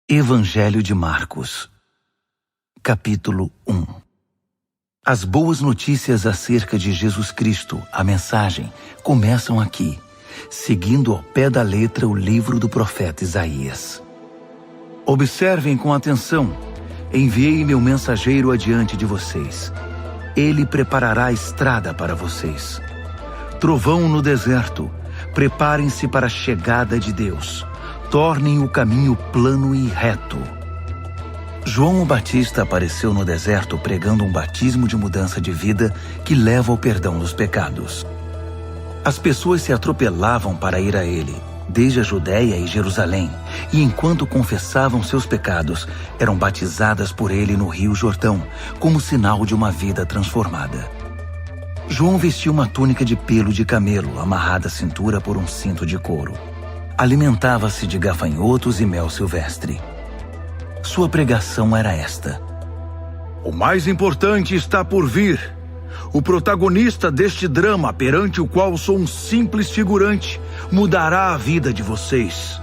Evangelho de Marcos, capítulo 1. As boas notícias acerca de Jesus Cristo, a mensagem, começam aqui, seguindo ao pé da letra o livro do profeta Isaías. Observem com atenção: enviei meu mensageiro adiante de vocês. Ele preparará a estrada para vocês. Trovão no deserto, preparem-se para a chegada de Deus. Tornem o caminho plano e reto. João o Batista apareceu no deserto pregando um batismo de mudança de vida que leva ao perdão dos pecados. As pessoas se atropelavam para ir a ele, desde a Judéia e Jerusalém, e enquanto confessavam seus pecados, eram batizadas por ele no Rio Jordão, como sinal de uma vida transformada. João vestia uma túnica de pelo de camelo, amarrada à cintura por um cinto de couro. Alimentava-se de gafanhotos e mel silvestre. Sua pregação era esta: o mais importante está por vir. O protagonista deste drama, perante o qual sou um simples figurante, mudará a vida de vocês.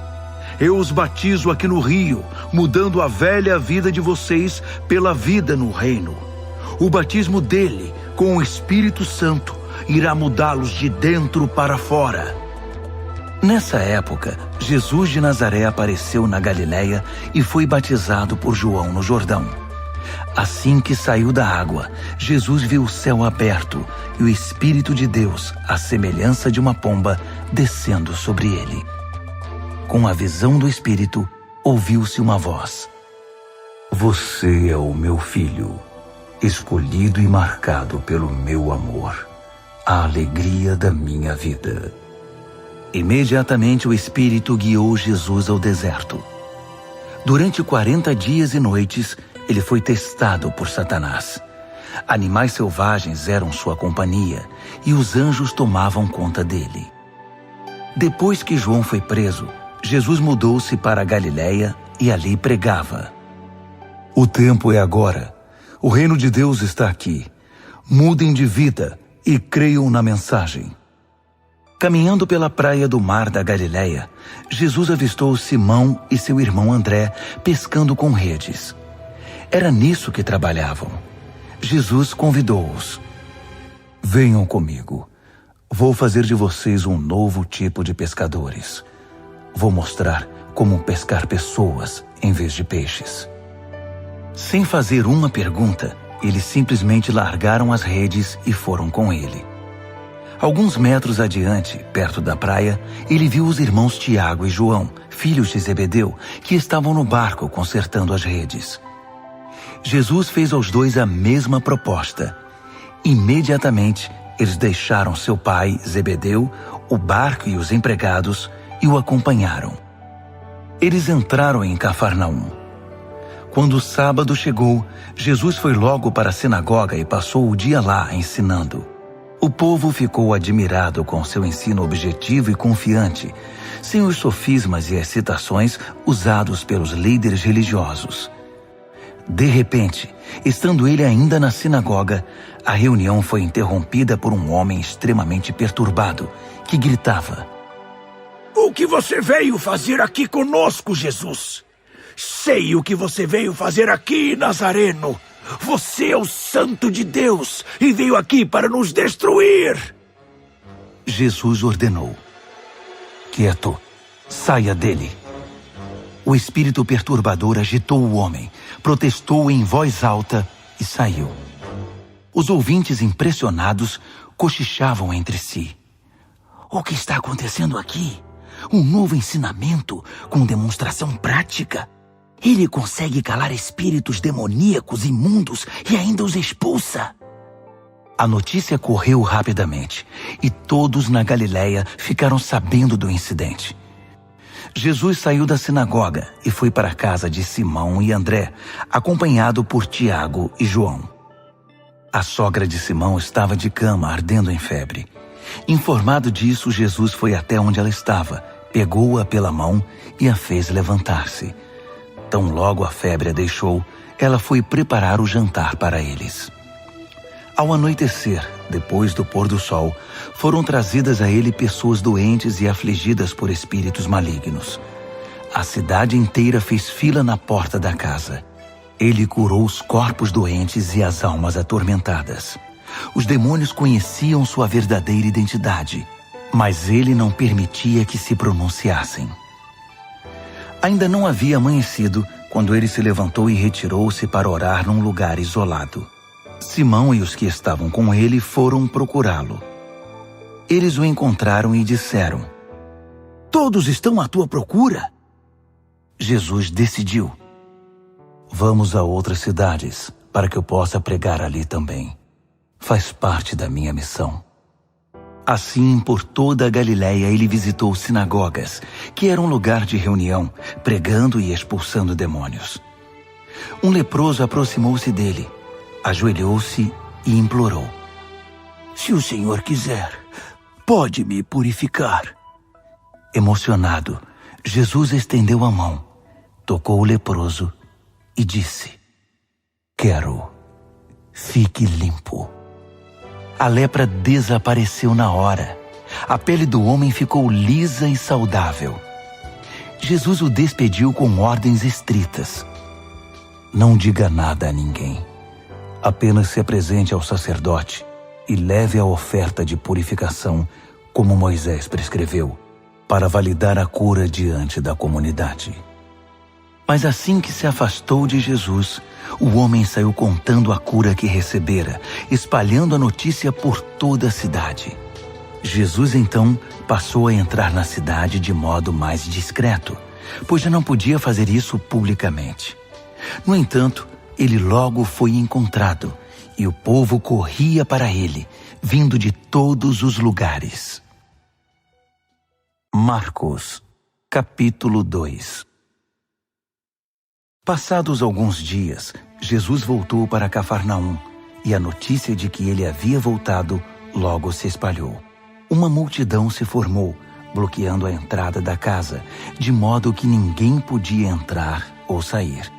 Eu os batizo aqui no rio, mudando a velha vida de vocês pela vida no reino. O batismo dele, com o Espírito Santo, irá mudá-los de dentro para fora. Nessa época, Jesus de Nazaré apareceu na Galileia e foi batizado por João no Jordão. Assim que saiu da água, Jesus viu o céu aberto e o Espírito de Deus, à semelhança de uma pomba, descendo sobre ele. Com a visão do Espírito, ouviu-se uma voz: Você é o meu filho, escolhido e marcado pelo meu amor, a alegria da minha vida. Imediatamente o Espírito guiou Jesus ao deserto. Durante 40 dias e noites, ele foi testado por Satanás. Animais selvagens eram sua companhia e os anjos tomavam conta dele. Depois que João foi preso, Jesus mudou-se para a Galileia e ali pregava: O tempo é agora. O reino de Deus está aqui. Mudem de vida e creiam na mensagem. Caminhando pela praia do mar da Galileia, Jesus avistou Simão e seu irmão André pescando com redes. Era nisso que trabalhavam. Jesus convidou-os: Venham comigo. Vou fazer de vocês um novo tipo de pescadores. Vou mostrar como pescar pessoas em vez de peixes. Sem fazer uma pergunta, eles simplesmente largaram as redes e foram com ele. Alguns metros adiante, perto da praia, ele viu os irmãos Tiago e João, filhos de Zebedeu, que estavam no barco consertando as redes. Jesus fez aos dois a mesma proposta. Imediatamente, eles deixaram seu pai, Zebedeu, o barco e os empregados e o acompanharam. Eles entraram em Cafarnaum. Quando o sábado chegou, Jesus foi logo para a sinagoga e passou o dia lá ensinando. O povo ficou admirado com seu ensino objetivo e confiante, sem os sofismas e as citações usados pelos líderes religiosos. De repente, estando ele ainda na sinagoga, a reunião foi interrompida por um homem extremamente perturbado, que gritava: O que você veio fazer aqui conosco, Jesus? Sei o que você veio fazer aqui, Nazareno. Você é o Santo de Deus e veio aqui para nos destruir. Jesus ordenou: Quieto, saia dele. O espírito perturbador agitou o homem, protestou em voz alta e saiu. Os ouvintes impressionados cochichavam entre si: O que está acontecendo aqui? Um novo ensinamento com demonstração prática? Ele consegue calar espíritos demoníacos imundos e ainda os expulsa. A notícia correu rapidamente e todos na Galileia ficaram sabendo do incidente. Jesus saiu da sinagoga e foi para a casa de Simão e André, acompanhado por Tiago e João. A sogra de Simão estava de cama, ardendo em febre. Informado disso, Jesus foi até onde ela estava, pegou-a pela mão e a fez levantar-se. Tão logo a febre a deixou, ela foi preparar o jantar para eles. Ao anoitecer, depois do pôr do sol, foram trazidas a ele pessoas doentes e afligidas por espíritos malignos. A cidade inteira fez fila na porta da casa. Ele curou os corpos doentes e as almas atormentadas. Os demônios conheciam sua verdadeira identidade, mas ele não permitia que se pronunciassem. Ainda não havia amanhecido quando ele se levantou e retirou-se para orar num lugar isolado. Simão e os que estavam com ele foram procurá-lo. Eles o encontraram e disseram: Todos estão à tua procura? Jesus decidiu: Vamos a outras cidades, para que eu possa pregar ali também. Faz parte da minha missão. Assim, por toda a Galiléia, ele visitou sinagogas, que era um lugar de reunião, pregando e expulsando demônios. Um leproso aproximou-se dele, ajoelhou-se e implorou: Se o Senhor quiser, pode me purificar. Emocionado, Jesus estendeu a mão, tocou o leproso e disse: Quero, fique limpo. A lepra desapareceu na hora. A pele do homem ficou lisa e saudável. Jesus o despediu com ordens estritas: Não diga nada a ninguém. Apenas se apresente ao sacerdote e leve a oferta de purificação, como Moisés prescreveu, para validar a cura diante da comunidade. Mas assim que se afastou de Jesus, o homem saiu contando a cura que recebera, espalhando a notícia por toda a cidade. Jesus então passou a entrar na cidade de modo mais discreto, pois já não podia fazer isso publicamente. No entanto, ele logo foi encontrado, e o povo corria para ele, vindo de todos os lugares. Marcos, capítulo 2. Passados alguns dias, Jesus voltou para Cafarnaum, e a notícia de que ele havia voltado logo se espalhou. Uma multidão se formou, bloqueando a entrada da casa, de modo que ninguém podia entrar ou sair.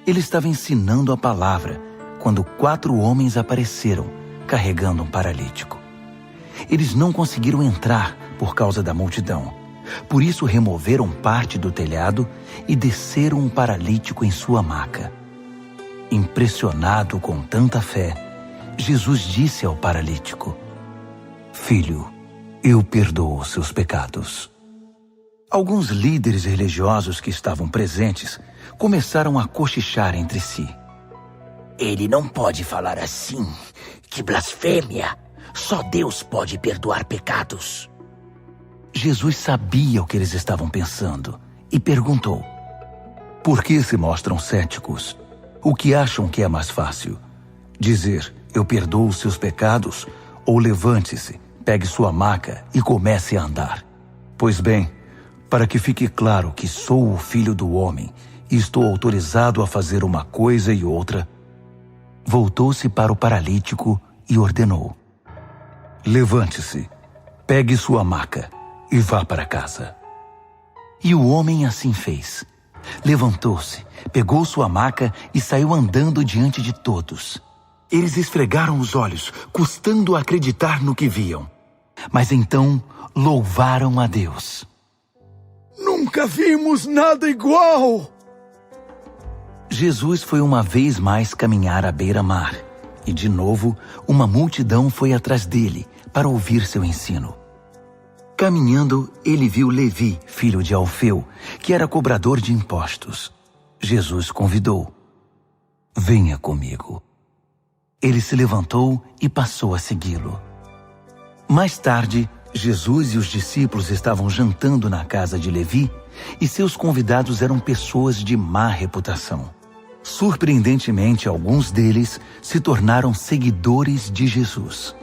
Ele estava ensinando a palavra, quando 4 homens apareceram, carregando um paralítico. Eles não conseguiram entrar por causa da multidão. Por isso removeram parte do telhado e desceram um paralítico em sua maca. Impressionado com tanta fé, Jesus disse ao paralítico: Filho, eu perdoo seus pecados. Alguns líderes religiosos que estavam presentes começaram a cochichar entre si: Ele não pode falar assim. Que blasfêmia! Só Deus pode perdoar pecados. Jesus sabia o que eles estavam pensando e perguntou: Por que se mostram céticos? O que acham que é mais fácil? Dizer, eu perdoo seus pecados, ou levante-se, pegue sua maca e comece a andar? Pois bem, para que fique claro que sou o Filho do Homem e estou autorizado a fazer uma coisa e outra, voltou-se para o paralítico e ordenou: Levante-se, pegue sua maca e vá para casa. E o homem assim fez. Levantou-se, pegou sua maca e saiu andando diante de todos. Eles esfregaram os olhos, custando acreditar no que viam. Mas então louvaram a Deus. Nunca vimos nada igual! Jesus foi uma vez mais caminhar à beira-mar. E de novo, uma multidão foi atrás dele para ouvir seu ensino. Caminhando, ele viu Levi, filho de Alfeu, que era cobrador de impostos. Jesus convidou: Venha comigo. Ele se levantou e passou a segui-lo. Mais tarde, Jesus e os discípulos estavam jantando na casa de Levi, e seus convidados eram pessoas de má reputação. Surpreendentemente, alguns deles se tornaram seguidores de Jesus.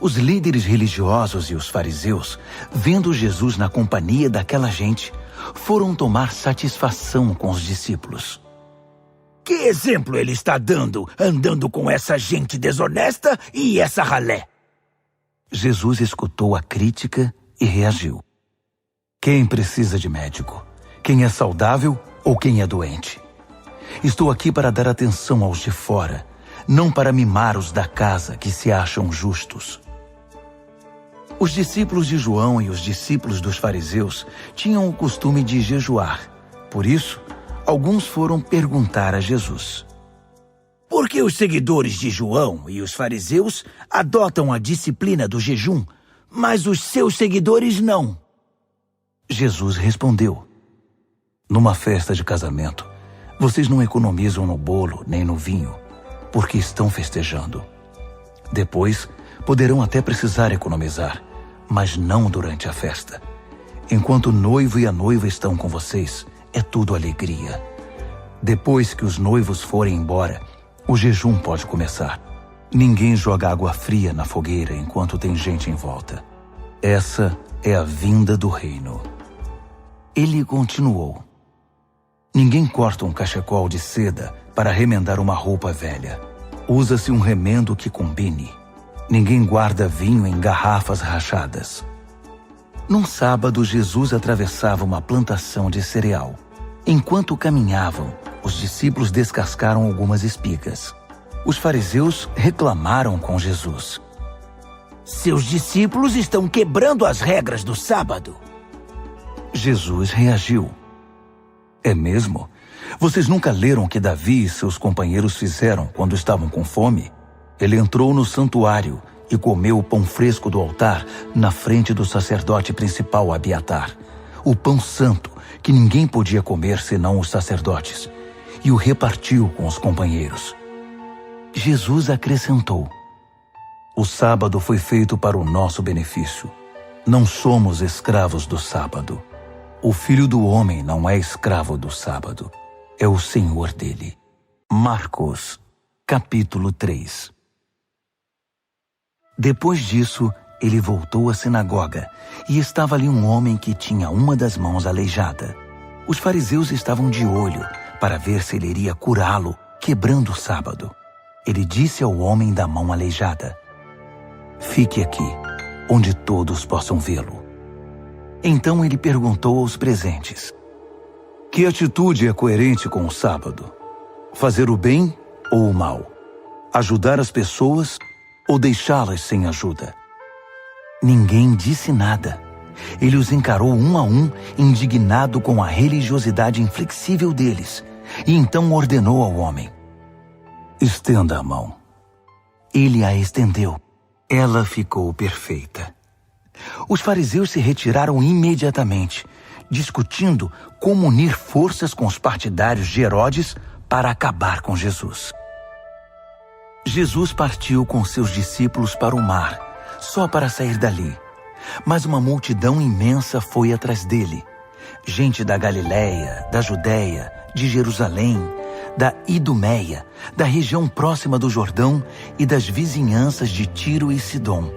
Os líderes religiosos e os fariseus, vendo Jesus na companhia daquela gente, foram tomar satisfação com os discípulos. Que exemplo ele está dando, andando com essa gente desonesta e essa ralé? Jesus escutou a crítica e reagiu. Quem precisa de médico? Quem é saudável ou quem é doente? Estou aqui para dar atenção aos de fora, não para mimar os da casa que se acham justos. Os discípulos de João e os discípulos dos fariseus tinham o costume de jejuar. Por isso, alguns foram perguntar a Jesus: Por que os seguidores de João e os fariseus adotam a disciplina do jejum, mas os seus seguidores não? Jesus respondeu: Numa festa de casamento, vocês não economizam no bolo nem no vinho, porque estão festejando. Depois, poderão até precisar economizar, mas não durante a festa. Enquanto o noivo e a noiva estão com vocês, é tudo alegria. Depois que os noivos forem embora, o jejum pode começar. Ninguém joga água fria na fogueira enquanto tem gente em volta. Essa é a vinda do reino. Ele continuou: Ninguém corta um cachecol de seda para remendar uma roupa velha. Usa-se um remendo que combine. Ninguém guarda vinho em garrafas rachadas. Num sábado, Jesus atravessava uma plantação de cereal. Enquanto caminhavam, os discípulos descascaram algumas espigas. Os fariseus reclamaram com Jesus: Seus discípulos estão quebrando as regras do sábado. Jesus reagiu: É mesmo? Vocês nunca leram o que Davi e seus companheiros fizeram quando estavam com fome? Ele entrou no santuário e comeu o pão fresco do altar na frente do sacerdote principal Abiatar, o pão santo que ninguém podia comer senão os sacerdotes, e o repartiu com os companheiros. Jesus acrescentou: O sábado foi feito para o nosso benefício. Não somos escravos do sábado. O Filho do Homem não é escravo do sábado, é o Senhor dele. Marcos, capítulo 3. Depois disso, ele voltou à sinagoga, e estava ali um homem que tinha uma das mãos aleijada. Os fariseus estavam de olho para ver se ele iria curá-lo, quebrando o sábado. Ele disse ao homem da mão aleijada: Fique aqui, onde todos possam vê-lo. Então ele perguntou aos presentes: Que atitude é coerente com o sábado? Fazer o bem ou o mal? Ajudar as pessoas ou deixá-las sem ajuda? Ninguém disse nada. Ele os encarou um a um, indignado com a religiosidade inflexível deles, e então ordenou ao homem: Estenda a mão. Ele a estendeu. Ela ficou perfeita. Os fariseus se retiraram imediatamente, discutindo como unir forças com os partidários de Herodes para acabar com Jesus. Jesus partiu com seus discípulos para o mar, só para sair dali. Mas uma multidão imensa foi atrás dele. Gente da Galiléia, da Judéia, de Jerusalém, da Idumeia, da região próxima do Jordão e das vizinhanças de Tiro e Sidom.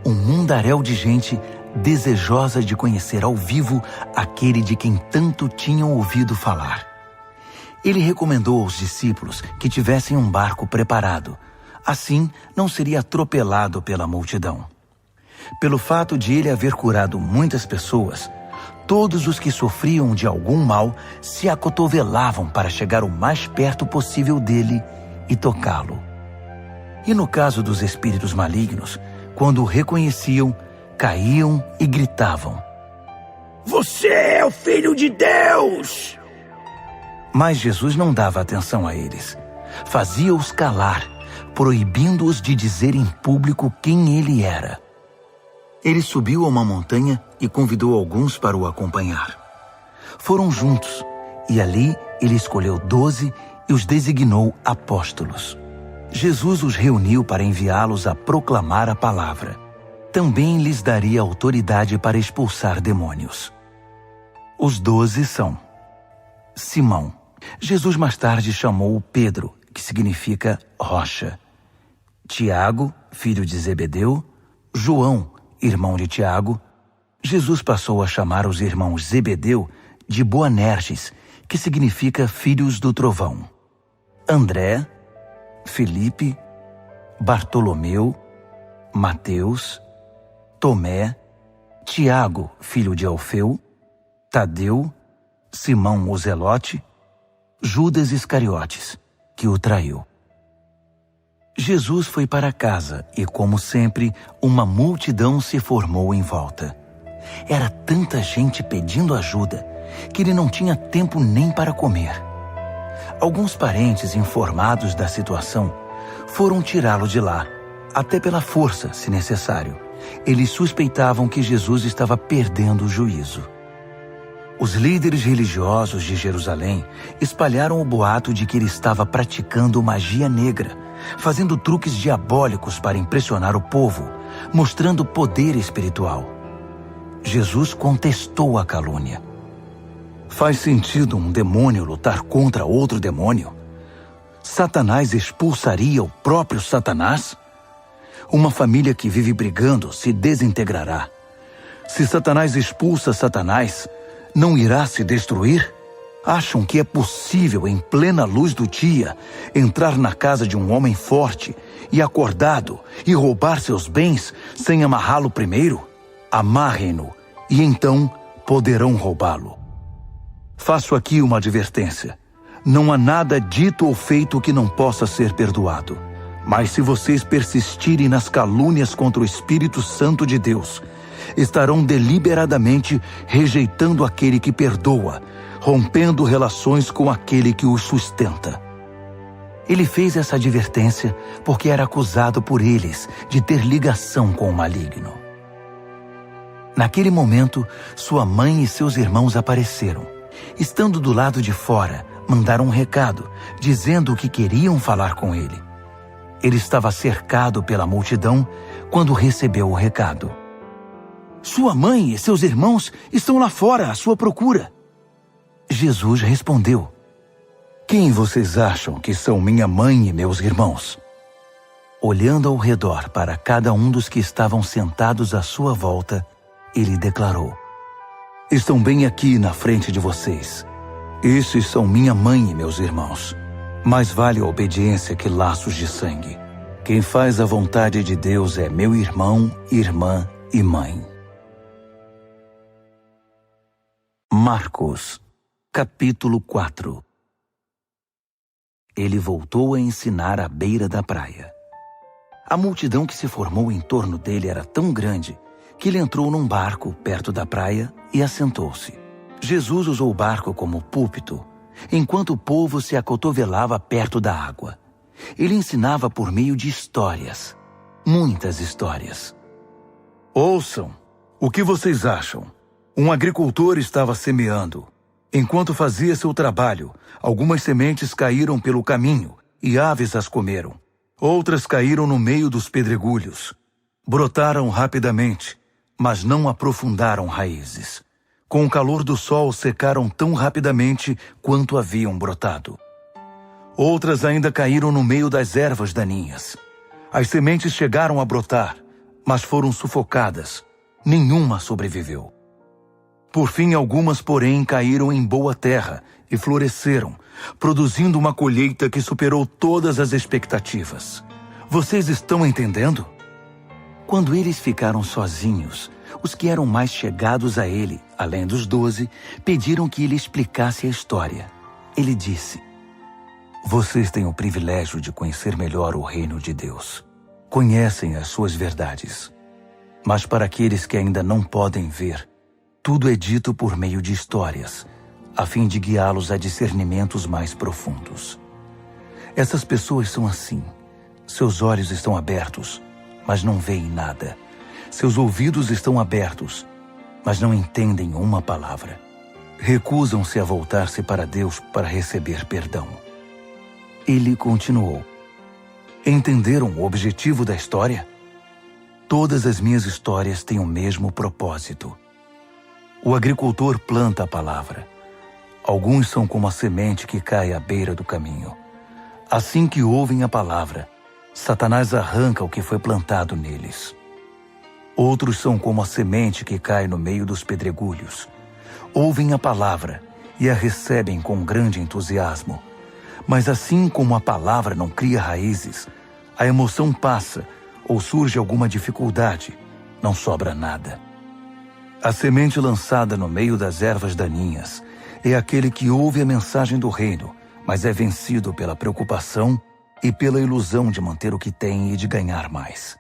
Um mundaréu de gente desejosa de conhecer ao vivo aquele de quem tanto tinham ouvido falar. Ele recomendou aos discípulos que tivessem um barco preparado. Assim, não seria atropelado pela multidão. Pelo fato de ele haver curado muitas pessoas, todos os que sofriam de algum mal se acotovelavam para chegar o mais perto possível dele e tocá-lo. E no caso dos espíritos malignos, quando o reconheciam, caíam e gritavam: Você é o Filho de Deus! Mas Jesus não dava atenção a eles. Fazia-os calar, proibindo-os de dizer em público quem ele era. Ele subiu a uma montanha e convidou alguns para o acompanhar. Foram juntos, e ali ele escolheu 12 e os designou apóstolos. Jesus os reuniu para enviá-los a proclamar a palavra. Também lhes daria autoridade para expulsar demônios. Os 12 são: Simão. Jesus mais tarde chamou Pedro, que significa rocha. Tiago, filho de Zebedeu. João, irmão de Tiago. Jesus passou a chamar os irmãos Zebedeu de Boanerges, que significa filhos do trovão. André, Felipe, Bartolomeu, Mateus, Tomé, Tiago, filho de Alfeu, Tadeu, Simão o Zelote, Judas Iscariotes, que o traiu. Jesus foi para casa e, como sempre, uma multidão se formou em volta. Era tanta gente pedindo ajuda que ele não tinha tempo nem para comer. Alguns parentes informados da situação foram tirá-lo de lá, até pela força, se necessário. Eles suspeitavam que Jesus estava perdendo o juízo. Os líderes religiosos de Jerusalém espalharam o boato de que ele estava praticando magia negra, fazendo truques diabólicos para impressionar o povo, mostrando poder espiritual. Jesus contestou a calúnia. Faz sentido um demônio lutar contra outro demônio? Satanás expulsaria o próprio Satanás? Uma família que vive brigando se desintegrará. Se Satanás expulsa Satanás, não irá se destruir? Acham que é possível, em plena luz do dia, entrar na casa de um homem forte e acordado e roubar seus bens sem amarrá-lo primeiro? Amarrem-no e então poderão roubá-lo. Faço aqui uma advertência. Não há nada dito ou feito que não possa ser perdoado. Mas se vocês persistirem nas calúnias contra o Espírito Santo de Deus, estarão deliberadamente rejeitando aquele que perdoa, rompendo relações com aquele que os sustenta. Ele fez essa advertência porque era acusado por eles de ter ligação com o maligno. Naquele momento, sua mãe e seus irmãos apareceram. Estando do lado de fora, mandaram um recado, dizendo que queriam falar com ele. Ele estava cercado pela multidão quando recebeu o recado. Sua mãe e seus irmãos estão lá fora à sua procura. Jesus respondeu: Quem vocês acham que são minha mãe e meus irmãos? Olhando ao redor para cada um dos que estavam sentados à sua volta, ele declarou: Estão bem aqui na frente de vocês. Esses são minha mãe e meus irmãos. Mais vale a obediência que laços de sangue. Quem faz a vontade de Deus é meu irmão, irmã e mãe. Marcos, capítulo 4. Ele voltou a ensinar à beira da praia. A multidão que se formou em torno dele era tão grande que ele entrou num barco perto da praia e assentou-se. Jesus usou o barco como púlpito, enquanto o povo se acotovelava perto da água. Ele ensinava por meio de histórias, muitas histórias. Ouçam, o que vocês acham? Um agricultor estava semeando. Enquanto fazia seu trabalho, algumas sementes caíram pelo caminho e aves as comeram. Outras caíram no meio dos pedregulhos. Brotaram rapidamente, mas não aprofundaram raízes. Com o calor do sol, secaram tão rapidamente quanto haviam brotado. Outras ainda caíram no meio das ervas daninhas. As sementes chegaram a brotar, mas foram sufocadas. Nenhuma sobreviveu. Por fim, algumas, porém, caíram em boa terra e floresceram, produzindo uma colheita que superou todas as expectativas. Vocês estão entendendo? Quando eles ficaram sozinhos, os que eram mais chegados a ele, além dos 12, pediram que ele explicasse a história. Ele disse: Vocês têm o privilégio de conhecer melhor o reino de Deus. Conhecem as suas verdades. Mas para aqueles que ainda não podem ver, tudo é dito por meio de histórias, a fim de guiá-los a discernimentos mais profundos. Essas pessoas são assim. Seus olhos estão abertos, mas não veem nada. Seus ouvidos estão abertos, mas não entendem uma palavra. Recusam-se a voltar-se para Deus para receber perdão. Ele continuou: Entenderam o objetivo da história? Todas as minhas histórias têm o mesmo propósito. O agricultor planta a palavra. Alguns são como a semente que cai à beira do caminho. Assim que ouvem a palavra, Satanás arranca o que foi plantado neles. Outros são como a semente que cai no meio dos pedregulhos. Ouvem a palavra e a recebem com grande entusiasmo. Mas assim como a palavra não cria raízes, a emoção passa ou surge alguma dificuldade, não sobra nada. A semente lançada no meio das ervas daninhas é aquele que ouve a mensagem do reino, mas é vencido pela preocupação, e pela ilusão de manter o que tem e de ganhar mais.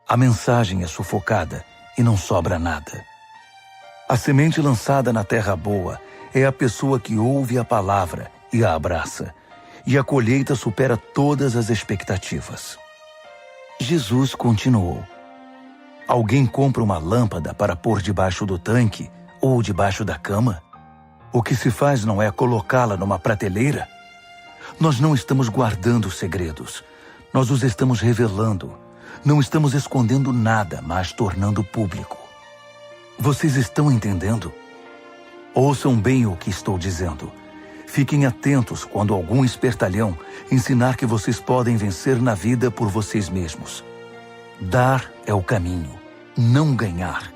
A mensagem é sufocada e não sobra nada. A semente lançada na terra boa é a pessoa que ouve a palavra e a abraça, e a colheita supera todas as expectativas. Jesus continuou: alguém compra uma lâmpada para pôr debaixo do tanque ou debaixo da cama? O que se faz não é colocá-la numa prateleira? Nós não estamos guardando segredos, nós os estamos revelando. Não estamos escondendo nada, mas tornando público. Vocês estão entendendo? Ouçam bem o que estou dizendo. Fiquem atentos quando algum espertalhão ensinar que vocês podem vencer na vida por vocês mesmos. Dar é o caminho, não ganhar.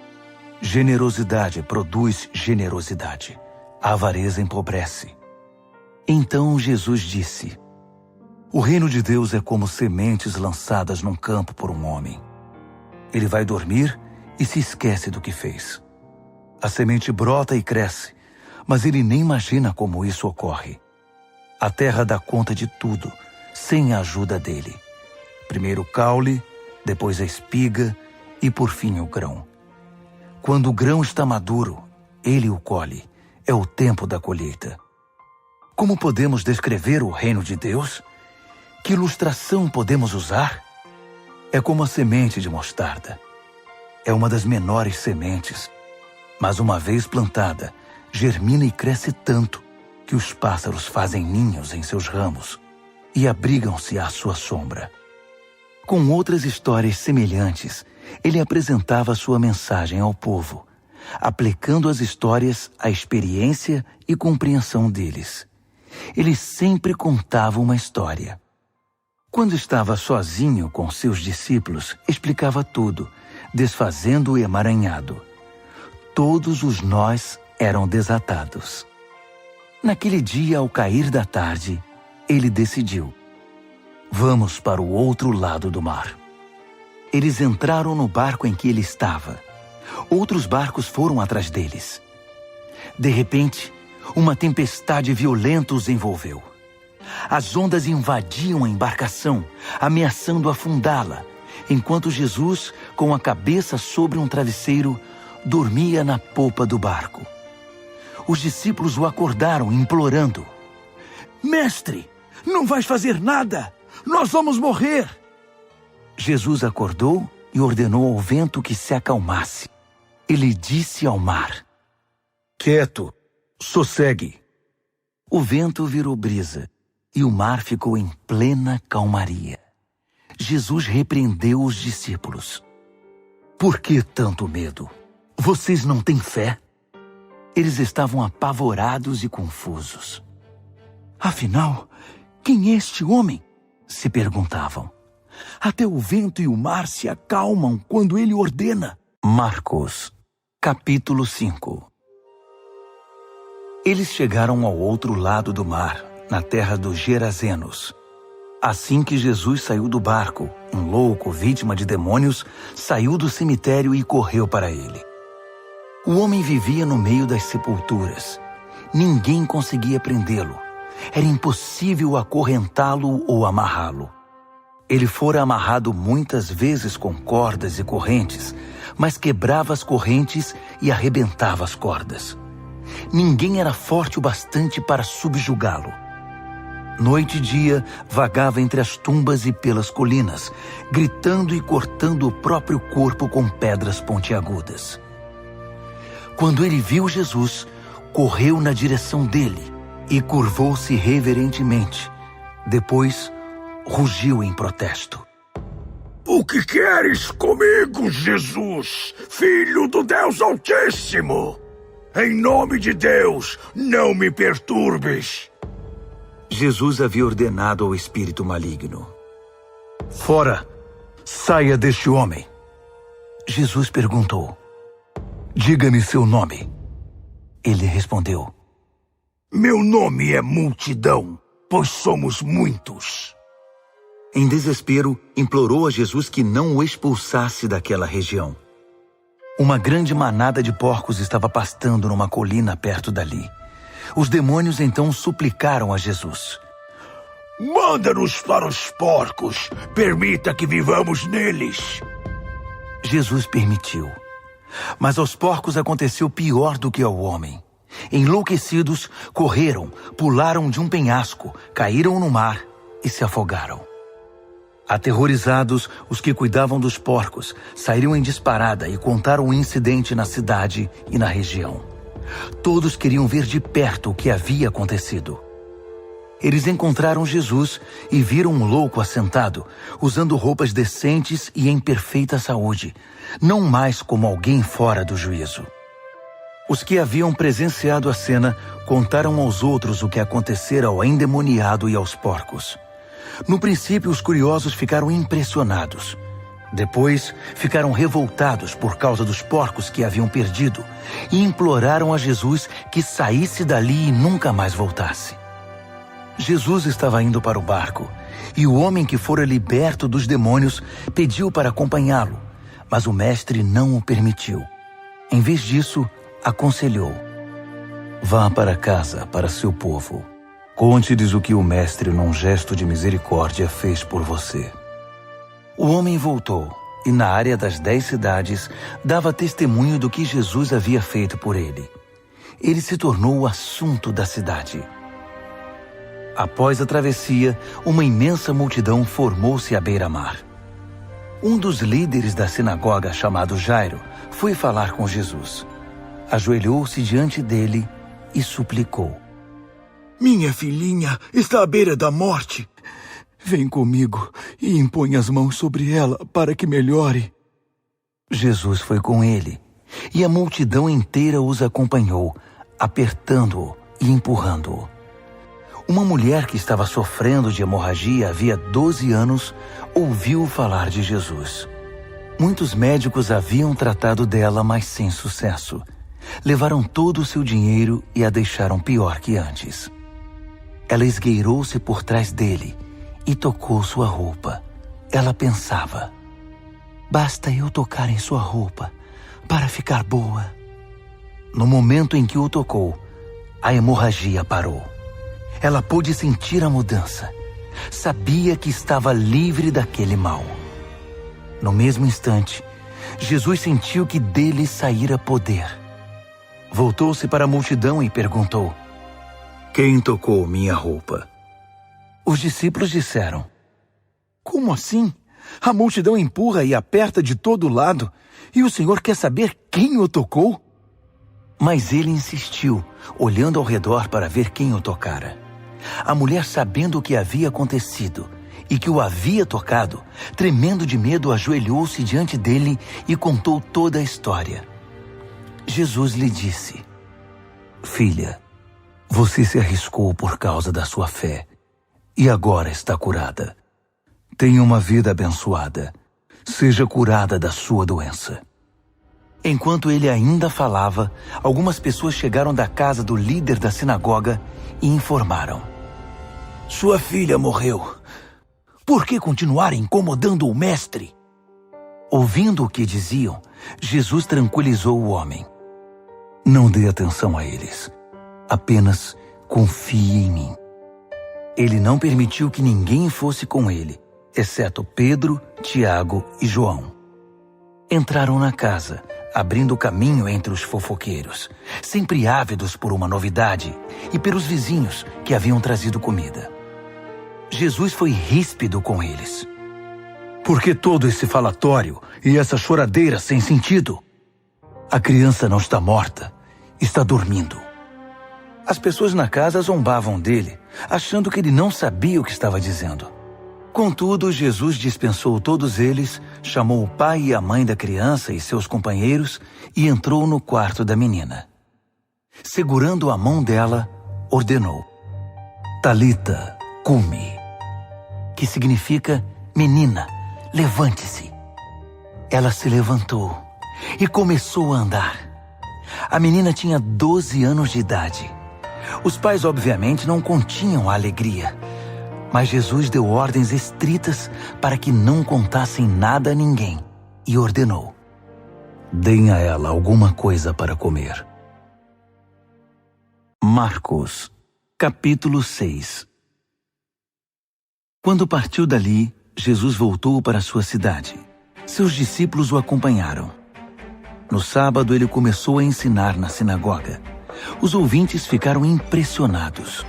Generosidade produz generosidade. A avareza empobrece. Então Jesus disse: o reino de Deus é como sementes lançadas num campo por um homem. Ele vai dormir e se esquece do que fez. A semente brota e cresce, mas ele nem imagina como isso ocorre. A terra dá conta de tudo, sem a ajuda dele. Primeiro o caule, depois a espiga e por fim o grão. Quando o grão está maduro, ele o colhe. É o tempo da colheita. Como podemos descrever o reino de Deus? Que ilustração podemos usar? É como a semente de mostarda. É uma das menores sementes, mas uma vez plantada, germina e cresce tanto que os pássaros fazem ninhos em seus ramos e abrigam-se à sua sombra. Com outras histórias semelhantes, ele apresentava sua mensagem ao povo, aplicando as histórias à experiência e compreensão deles. Ele sempre contava uma história. Quando estava sozinho com seus discípulos, explicava tudo, desfazendo o emaranhado. Todos os nós eram desatados. Naquele dia, ao cair da tarde, ele decidiu: vamos para o outro lado do mar. Eles entraram no barco em que ele estava. Outros barcos foram atrás deles. De repente, uma tempestade violenta os envolveu. As ondas invadiam a embarcação, ameaçando afundá-la, enquanto Jesus, com a cabeça sobre um travesseiro, dormia na popa do barco. Os discípulos o acordaram, implorando: mestre, não vais fazer nada! Nós vamos morrer! Jesus acordou e ordenou ao vento que se acalmasse. Ele disse ao mar: quieto, sossegue. O vento virou brisa e o mar ficou em plena calmaria. Jesus repreendeu os discípulos: por que tanto medo? Vocês não têm fé? Eles estavam apavorados e confusos. Afinal, quem é este homem? Se perguntavam. Até o vento e o mar se acalmam quando ele ordena. Marcos, capítulo 5. Eles chegaram ao outro lado do mar, na terra dos Gerazenos. Assim que Jesus saiu do barco, um louco, vítima de demônios, saiu do cemitério e correu para ele. O homem vivia no meio das sepulturas. Ninguém conseguia prendê-lo. Era impossível acorrentá-lo ou amarrá-lo. Ele fora amarrado muitas vezes com cordas e correntes, mas quebrava as correntes e arrebentava as cordas. Ninguém era forte o bastante para subjugá-lo. Noite e dia, vagava entre as tumbas e pelas colinas, gritando e cortando o próprio corpo com pedras pontiagudas. Quando ele viu Jesus, correu na direção dele e curvou-se reverentemente. Depois, rugiu em protesto: o que queres comigo, Jesus, Filho do Deus Altíssimo? Em nome de Deus, não me perturbes. Jesus havia ordenado ao espírito maligno: fora, saia deste homem. Jesus perguntou: diga-me seu nome. Ele respondeu: meu nome é Multidão, pois somos muitos. Em desespero, implorou a Jesus que não o expulsasse daquela região. Uma grande manada de porcos estava pastando numa colina perto dali. Os demônios então suplicaram a Jesus: Manda-nos para os porcos. Permita que vivamos neles. Jesus permitiu. Mas aos porcos aconteceu pior do que ao homem. Enlouquecidos, correram, pularam de um penhasco, caíram no mar e se afogaram. Aterrorizados, os que cuidavam dos porcos saíram em disparada e contaram o incidente na cidade e na região. Todos queriam ver de perto o que havia acontecido. Eles encontraram Jesus e viram um louco assentado, usando roupas decentes e em perfeita saúde, não mais como alguém fora do juízo. Os que haviam presenciado a cena contaram aos outros o que acontecera ao endemoniado e aos porcos. No princípio, os curiosos ficaram impressionados. Depois, ficaram revoltados por causa dos porcos que haviam perdido e imploraram a Jesus que saísse dali e nunca mais voltasse. Jesus estava indo para o barco e o homem que fora liberto dos demônios pediu para acompanhá-lo, mas o mestre não o permitiu. Em vez disso, aconselhou: vá para casa, para seu povo. Conte-lhes o que o mestre, num gesto de misericórdia, fez por você. O homem voltou e, na área das 10 cidades, dava testemunho do que Jesus havia feito por ele. Ele se tornou o assunto da cidade. Após a travessia, uma imensa multidão formou-se à beira-mar. Um dos líderes da sinagoga, chamado Jairo, foi falar com Jesus. Ajoelhou-se diante dele e suplicou: Minha filhinha está à beira da morte. Vem comigo e impõe as mãos sobre ela para que melhore. Jesus foi com ele, e a multidão inteira os acompanhou, apertando-o e empurrando-o. Uma mulher que estava sofrendo de hemorragia havia 12 anos ouviu falar de Jesus. Muitos médicos haviam tratado dela, mas sem sucesso. Levaram todo o seu dinheiro e a deixaram pior que antes. Ela esgueirou-se por trás dele e tocou sua roupa. Ela pensava: basta eu tocar em sua roupa para ficar boa. No momento em que o tocou, a hemorragia parou. Ela pôde sentir a mudança. Sabia que estava livre daquele mal. No mesmo instante, Jesus sentiu que dele saíra poder. Voltou-se para a multidão e perguntou: quem tocou minha roupa? Os discípulos disseram: como assim? A multidão empurra e aperta de todo lado, e o Senhor quer saber quem o tocou? Mas ele insistiu, olhando ao redor para ver quem o tocara. A mulher, sabendo o que havia acontecido e que o havia tocado, tremendo de medo, ajoelhou-se diante dele e contou toda a história. Jesus lhe disse: filha, você se arriscou por causa da sua fé e agora está curada. Tenha uma vida abençoada. Seja curada da sua doença. Enquanto ele ainda falava, algumas pessoas chegaram da casa do líder da sinagoga e informaram: sua filha morreu. Por que continuar incomodando o mestre? Ouvindo o que diziam, Jesus tranquilizou o homem: não dê atenção a eles. Apenas confie em mim. Ele não permitiu que ninguém fosse com ele, exceto Pedro, Tiago e João. Entraram na casa, abrindo caminho entre os fofoqueiros, sempre ávidos por uma novidade, e pelos vizinhos que haviam trazido comida. Jesus foi ríspido com eles. Por que todo esse falatório e essa choradeira sem sentido? A criança não está morta, está dormindo. As pessoas na casa zombavam dele, achando que ele não sabia o que estava dizendo. Contudo, Jesus dispensou todos eles, chamou o pai e a mãe da criança e seus companheiros e entrou no quarto da menina. Segurando a mão dela, ordenou: Talita, cumi, que significa: menina, levante-se. Ela se levantou e começou a andar. A menina tinha 12 anos de idade. Os pais, obviamente, não continham a alegria, mas Jesus deu ordens estritas para que não contassem nada a ninguém e ordenou: deem a ela alguma coisa para comer. Marcos, capítulo 6. Quando partiu dali, Jesus voltou para sua cidade. Seus discípulos o acompanharam. No sábado, ele começou a ensinar na sinagoga. Os ouvintes ficaram impressionados.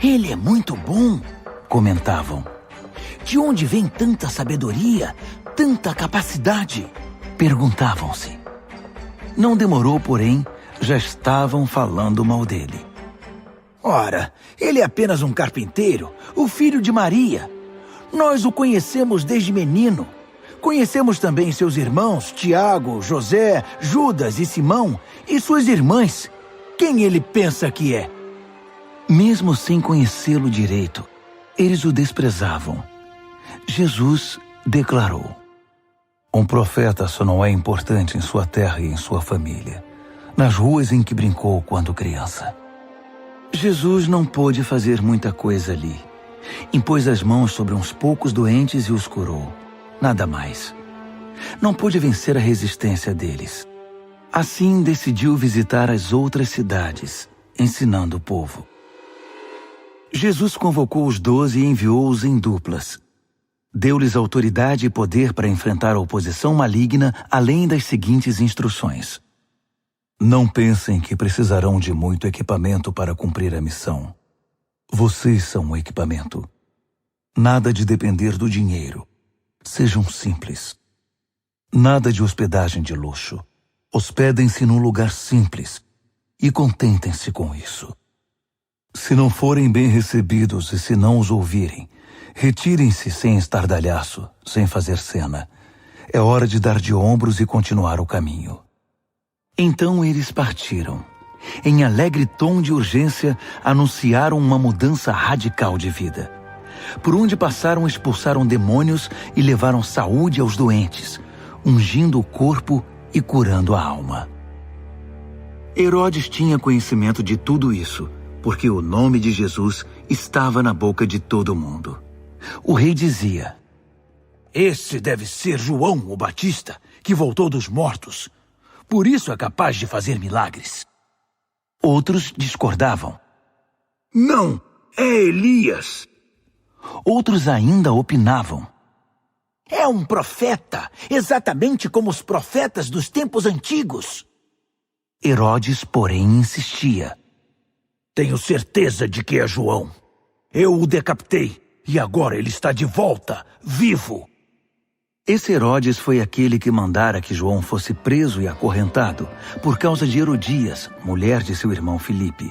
Ele é muito bom, comentavam. De onde vem tanta sabedoria, tanta capacidade? Perguntavam-se. Não demorou, porém, já estavam falando mal dele. Ora, ele é apenas um carpinteiro, o filho de Maria. Nós o conhecemos desde menino. Conhecemos também seus irmãos, Tiago, José, Judas e Simão, e suas irmãs. Quem ele pensa que é? Mesmo sem conhecê-lo direito, eles o desprezavam. Jesus declarou: um profeta só não é importante em sua terra e em sua família, nas ruas em que brincou quando criança. Jesus não pôde fazer muita coisa ali. Impôs as mãos sobre uns poucos doentes e os curou. Nada mais. Não pôde vencer a resistência deles. Assim, decidiu visitar as outras cidades, ensinando o povo. Jesus convocou os 12 e enviou-os em duplas. Deu-lhes autoridade e poder para enfrentar a oposição maligna, além das seguintes instruções. Não pensem que precisarão de muito equipamento para cumprir a missão. Vocês são o equipamento. Nada de depender do dinheiro. Sejam simples. Nada de hospedagem de luxo. Hospedem-se num lugar simples e contentem-se com isso. Se não forem bem recebidos e se não os ouvirem, retirem-se sem estardalhaço, sem fazer cena. É hora de dar de ombros e continuar o caminho. Então eles partiram. Em alegre tom de urgência, anunciaram uma mudança radical de vida. Por onde passaram, expulsaram demônios e levaram saúde aos doentes, ungindo o corpo e curando a alma. Herodes tinha conhecimento de tudo isso, porque o nome de Jesus estava na boca de todo mundo. O rei dizia: esse deve ser João o Batista, que voltou dos mortos. Por isso é capaz de fazer milagres. Outros discordavam. Não, é Elias. Outros ainda opinavam. É um profeta, exatamente como os profetas dos tempos antigos. Herodes, porém, insistia. Tenho certeza de que é João. Eu o decapitei e agora ele está de volta, vivo. Esse Herodes foi aquele que mandara que João fosse preso e acorrentado por causa de Herodias, mulher de seu irmão Filipe.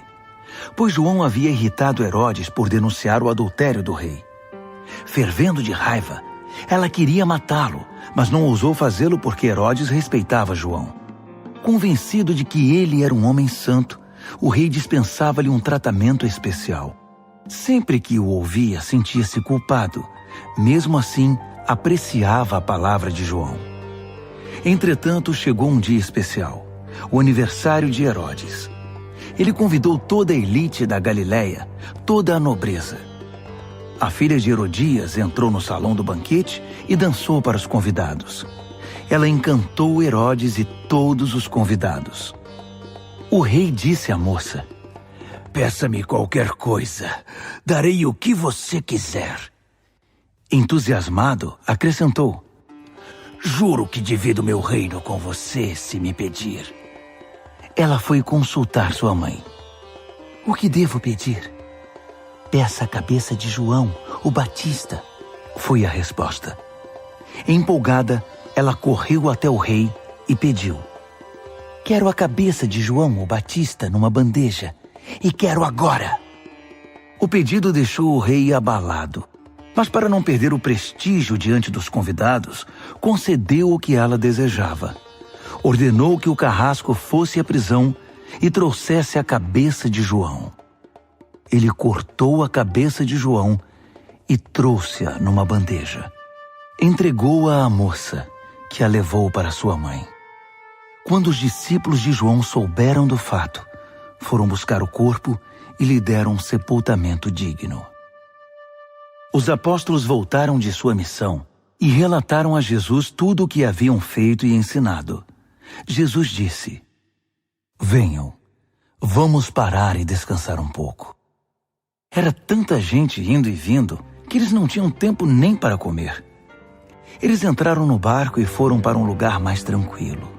Pois João havia irritado Herodes por denunciar o adultério do rei. Fervendo de raiva, ela queria matá-lo, mas não ousou fazê-lo porque Herodes respeitava João. Convencido de que ele era um homem santo, o rei dispensava-lhe um tratamento especial. Sempre que o ouvia, sentia-se culpado. Mesmo assim, apreciava a palavra de João. Entretanto, chegou um dia especial, o aniversário de Herodes. Ele convidou toda a elite da Galileia, toda a nobreza. A filha de Herodias entrou no salão do banquete e dançou para os convidados. Ela encantou Herodes e todos os convidados. O rei disse à moça: peça-me qualquer coisa, darei o que você quiser. Entusiasmado, acrescentou: juro que divido meu reino com você se me pedir. Ela foi consultar sua mãe. O que devo pedir? Peça a cabeça de João, o Batista, foi a resposta. Empolgada, ela correu até o rei e pediu: quero a cabeça de João, o Batista, numa bandeja, e quero agora. O pedido deixou o rei abalado, mas para não perder o prestígio diante dos convidados, concedeu o que ela desejava. Ordenou que o carrasco fosse à prisão e trouxesse a cabeça de João. Ele cortou a cabeça de João e trouxe-a numa bandeja. Entregou-a à moça, que a levou para sua mãe. Quando os discípulos de João souberam do fato, foram buscar o corpo e lhe deram um sepultamento digno. Os apóstolos voltaram de sua missão e relataram a Jesus tudo o que haviam feito e ensinado. Jesus disse: venham, vamos parar e descansar um pouco. Era tanta gente indo e vindo que eles não tinham tempo nem para comer. Eles entraram no barco e foram para um lugar mais tranquilo.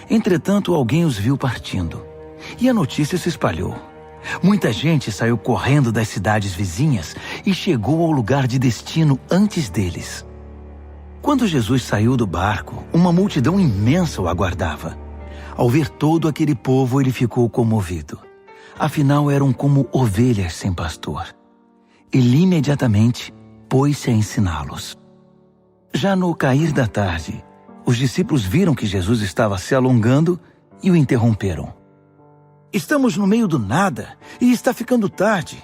Entretanto, alguém os viu partindo, e a notícia se espalhou. Muita gente saiu correndo das cidades vizinhas e chegou ao lugar de destino antes deles. Quando Jesus saiu do barco, uma multidão imensa o aguardava. Ao ver todo aquele povo, ele ficou comovido. Afinal, eram como ovelhas sem pastor. Ele imediatamente pôs-se a ensiná-los. Já no cair da tarde, os discípulos viram que Jesus estava se alongando e o interromperam. Estamos no meio do nada e está ficando tarde.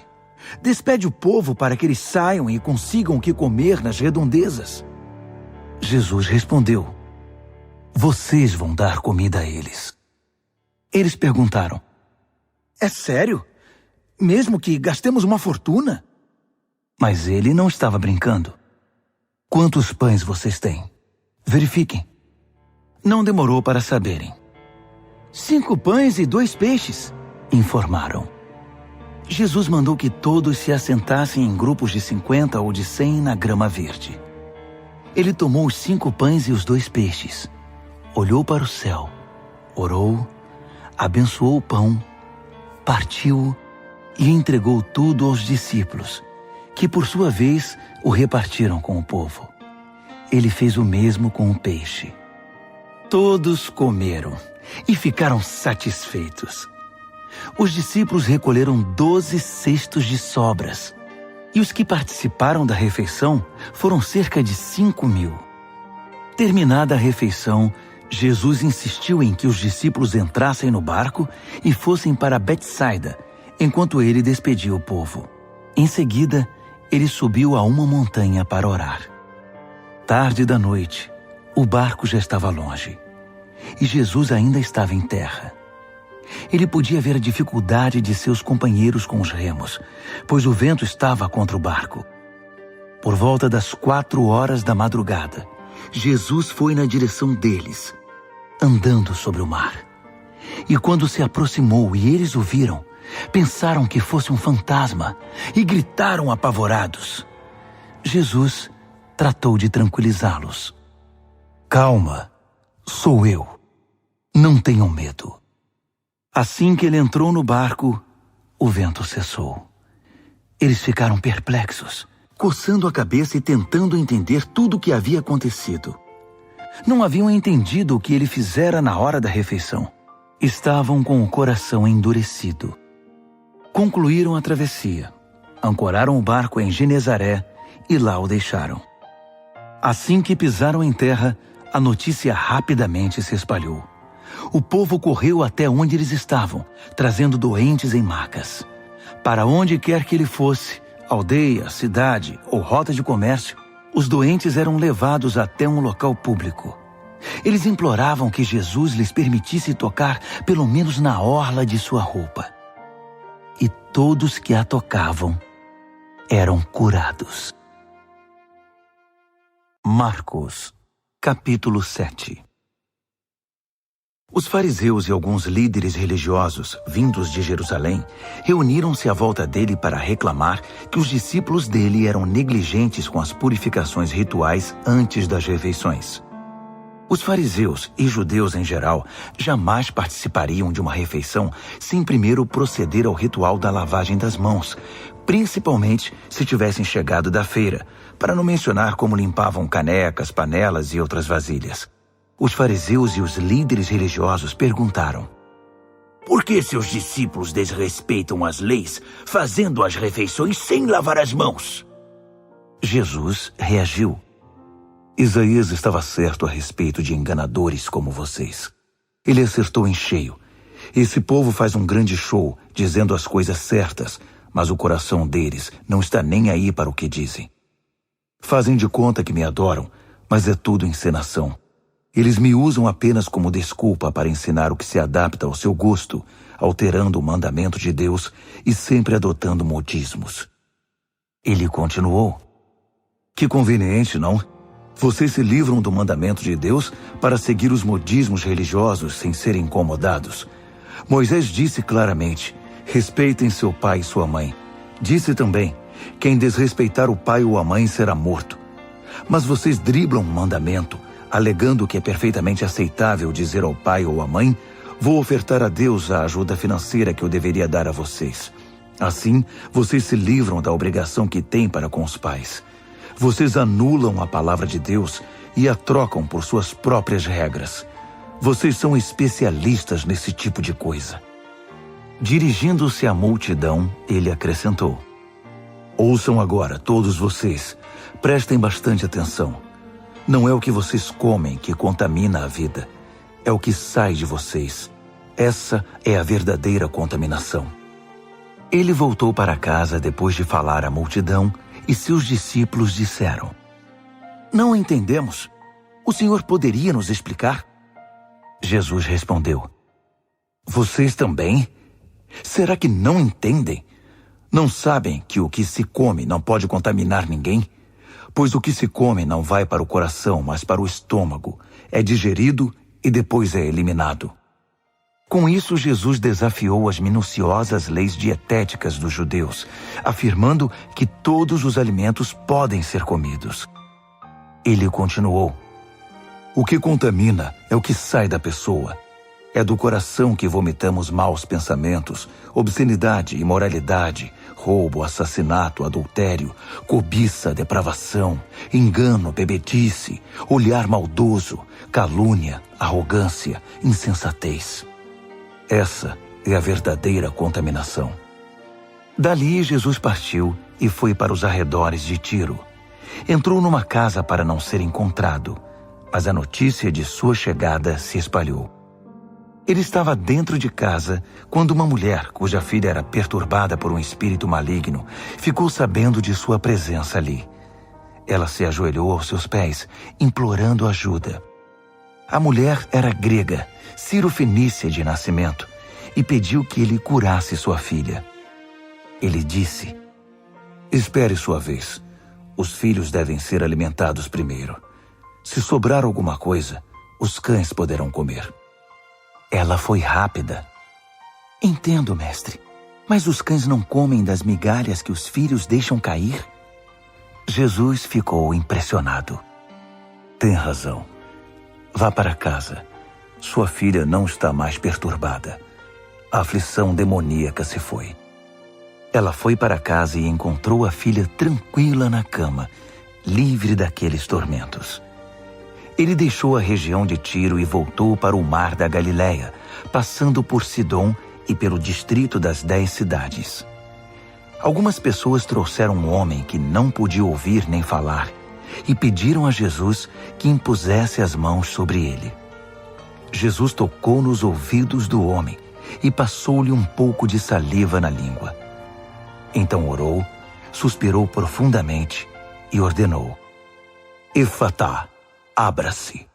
Despede o povo para que eles saiam e consigam o que comer nas redondezas. Jesus respondeu: vocês vão dar comida a eles. Eles perguntaram: é sério? Mesmo que gastemos uma fortuna? Mas ele não estava brincando. Quantos pães vocês têm? Verifiquem. Não demorou para saberem. 5 pães e 2 peixes, informaram. Jesus mandou que todos se assentassem em grupos de 50 ou de 100 na grama verde. Ele tomou os 5 pães e os 2 peixes, olhou para o céu, orou, abençoou o pão, partiu e entregou tudo aos discípulos, que por sua vez o repartiram com o povo. Ele fez o mesmo com o peixe. Todos comeram e ficaram satisfeitos. Os discípulos recolheram 12 cestos de sobras, e os que participaram da refeição foram cerca de 5.000. Terminada a refeição, Jesus insistiu em que os discípulos entrassem no barco e fossem para Betsaida, enquanto ele despedia o povo. Em seguida, ele subiu a uma montanha para orar. Tarde da noite, o barco já estava longe, e Jesus ainda estava em terra. Ele podia ver a dificuldade de seus companheiros com os remos, pois o vento estava contra o barco. Por volta das 4 horas da madrugada, Jesus foi na direção deles, andando sobre o mar. E quando se aproximou e eles o viram, pensaram que fosse um fantasma e gritaram apavorados. Jesus tratou de tranquilizá-los. Calma, sou eu. Não tenham medo. Assim que ele entrou no barco, o vento cessou. Eles ficaram perplexos, coçando a cabeça e tentando entender tudo o que havia acontecido. Não haviam entendido o que ele fizera na hora da refeição. Estavam com o coração endurecido. Concluíram a travessia, ancoraram o barco em Genezaré e lá o deixaram. Assim que pisaram em terra, a notícia rapidamente se espalhou. O povo correu até onde eles estavam, trazendo doentes em macas. Para onde quer que ele fosse, aldeia, cidade ou rota de comércio, os doentes eram levados até um local público. Eles imploravam que Jesus lhes permitisse tocar pelo menos na orla de sua roupa. E todos que a tocavam eram curados. Marcos, capítulo 7. Os fariseus e alguns líderes religiosos, vindos de Jerusalém, reuniram-se à volta dele para reclamar que os discípulos dele eram negligentes com as purificações rituais antes das refeições. Os fariseus e judeus em geral jamais participariam de uma refeição sem primeiro proceder ao ritual da lavagem das mãos, principalmente se tivessem chegado da feira, para não mencionar como limpavam canecas, panelas e outras vasilhas. Os fariseus e os líderes religiosos perguntaram: por que seus discípulos desrespeitam as leis, fazendo as refeições sem lavar as mãos? Jesus reagiu: Isaías estava certo a respeito de enganadores como vocês. Ele acertou em cheio. Esse povo faz um grande show, dizendo as coisas certas, mas o coração deles não está nem aí para o que dizem. Fazem de conta que me adoram, mas é tudo encenação. Eles me usam apenas como desculpa para ensinar o que se adapta ao seu gosto, alterando o mandamento de Deus e sempre adotando modismos. Ele continuou: que conveniente, não? Vocês se livram do mandamento de Deus para seguir os modismos religiosos sem serem incomodados. Moisés disse claramente: respeitem seu pai e sua mãe. Disse também: Quem desrespeitar o pai ou a mãe será morto. Mas vocês driblam um mandamento, alegando que é perfeitamente aceitável dizer ao pai ou à mãe: vou ofertar a Deus a ajuda financeira que eu deveria dar a vocês. Assim, vocês se livram da obrigação que têm para com os pais. Vocês anulam a palavra de Deus e a trocam por suas próprias regras. Vocês são especialistas nesse tipo de coisa. Dirigindo-se à multidão, ele acrescentou: ouçam agora, todos vocês. Prestem bastante atenção. Não é o que vocês comem que contamina a vida. É o que sai de vocês. Essa é a verdadeira contaminação. Ele voltou para casa depois de falar à multidão e seus discípulos disseram: não entendemos. O Senhor poderia nos explicar? Jesus respondeu: vocês também? Será que não entendem? Não sabem que o que se come não pode contaminar ninguém? Pois o que se come não vai para o coração, mas para o estômago. É digerido e depois é eliminado. Com isso, Jesus desafiou as minuciosas leis dietéticas dos judeus, afirmando que todos os alimentos podem ser comidos. Ele continuou: o que contamina é o que sai da pessoa. É do coração que vomitamos maus pensamentos, obscenidade, imoralidade, roubo, assassinato, adultério, cobiça, depravação, engano, bebedice, olhar maldoso, calúnia, arrogância, insensatez. Essa é a verdadeira contaminação. Dali Jesus partiu e foi para os arredores de Tiro. Entrou numa casa para não ser encontrado, mas a notícia de sua chegada se espalhou. Ele estava dentro de casa quando uma mulher, cuja filha era perturbada por um espírito maligno, ficou sabendo de sua presença ali. Ela se ajoelhou aos seus pés, implorando ajuda. A mulher era grega, cirofenícia de nascimento, e pediu que ele curasse sua filha. Ele disse: espere sua vez. Os filhos devem ser alimentados primeiro. Se sobrar alguma coisa, os cães poderão comer. Ela foi rápida. Entendo, mestre, mas os cães não comem das migalhas que os filhos deixam cair? Jesus ficou impressionado. Tem razão. Vá para casa. Sua filha não está mais perturbada. A aflição demoníaca se foi. Ela foi para casa e encontrou a filha tranquila na cama, livre daqueles tormentos. Ele deixou a região de Tiro e voltou para o mar da Galileia, passando por Sidom e pelo distrito das 10 cidades. Algumas pessoas trouxeram um homem que não podia ouvir nem falar e pediram a Jesus que impusesse as mãos sobre ele. Jesus tocou nos ouvidos do homem e passou-lhe um pouco de saliva na língua. Então orou, suspirou profundamente e ordenou: Efatá, abra-se.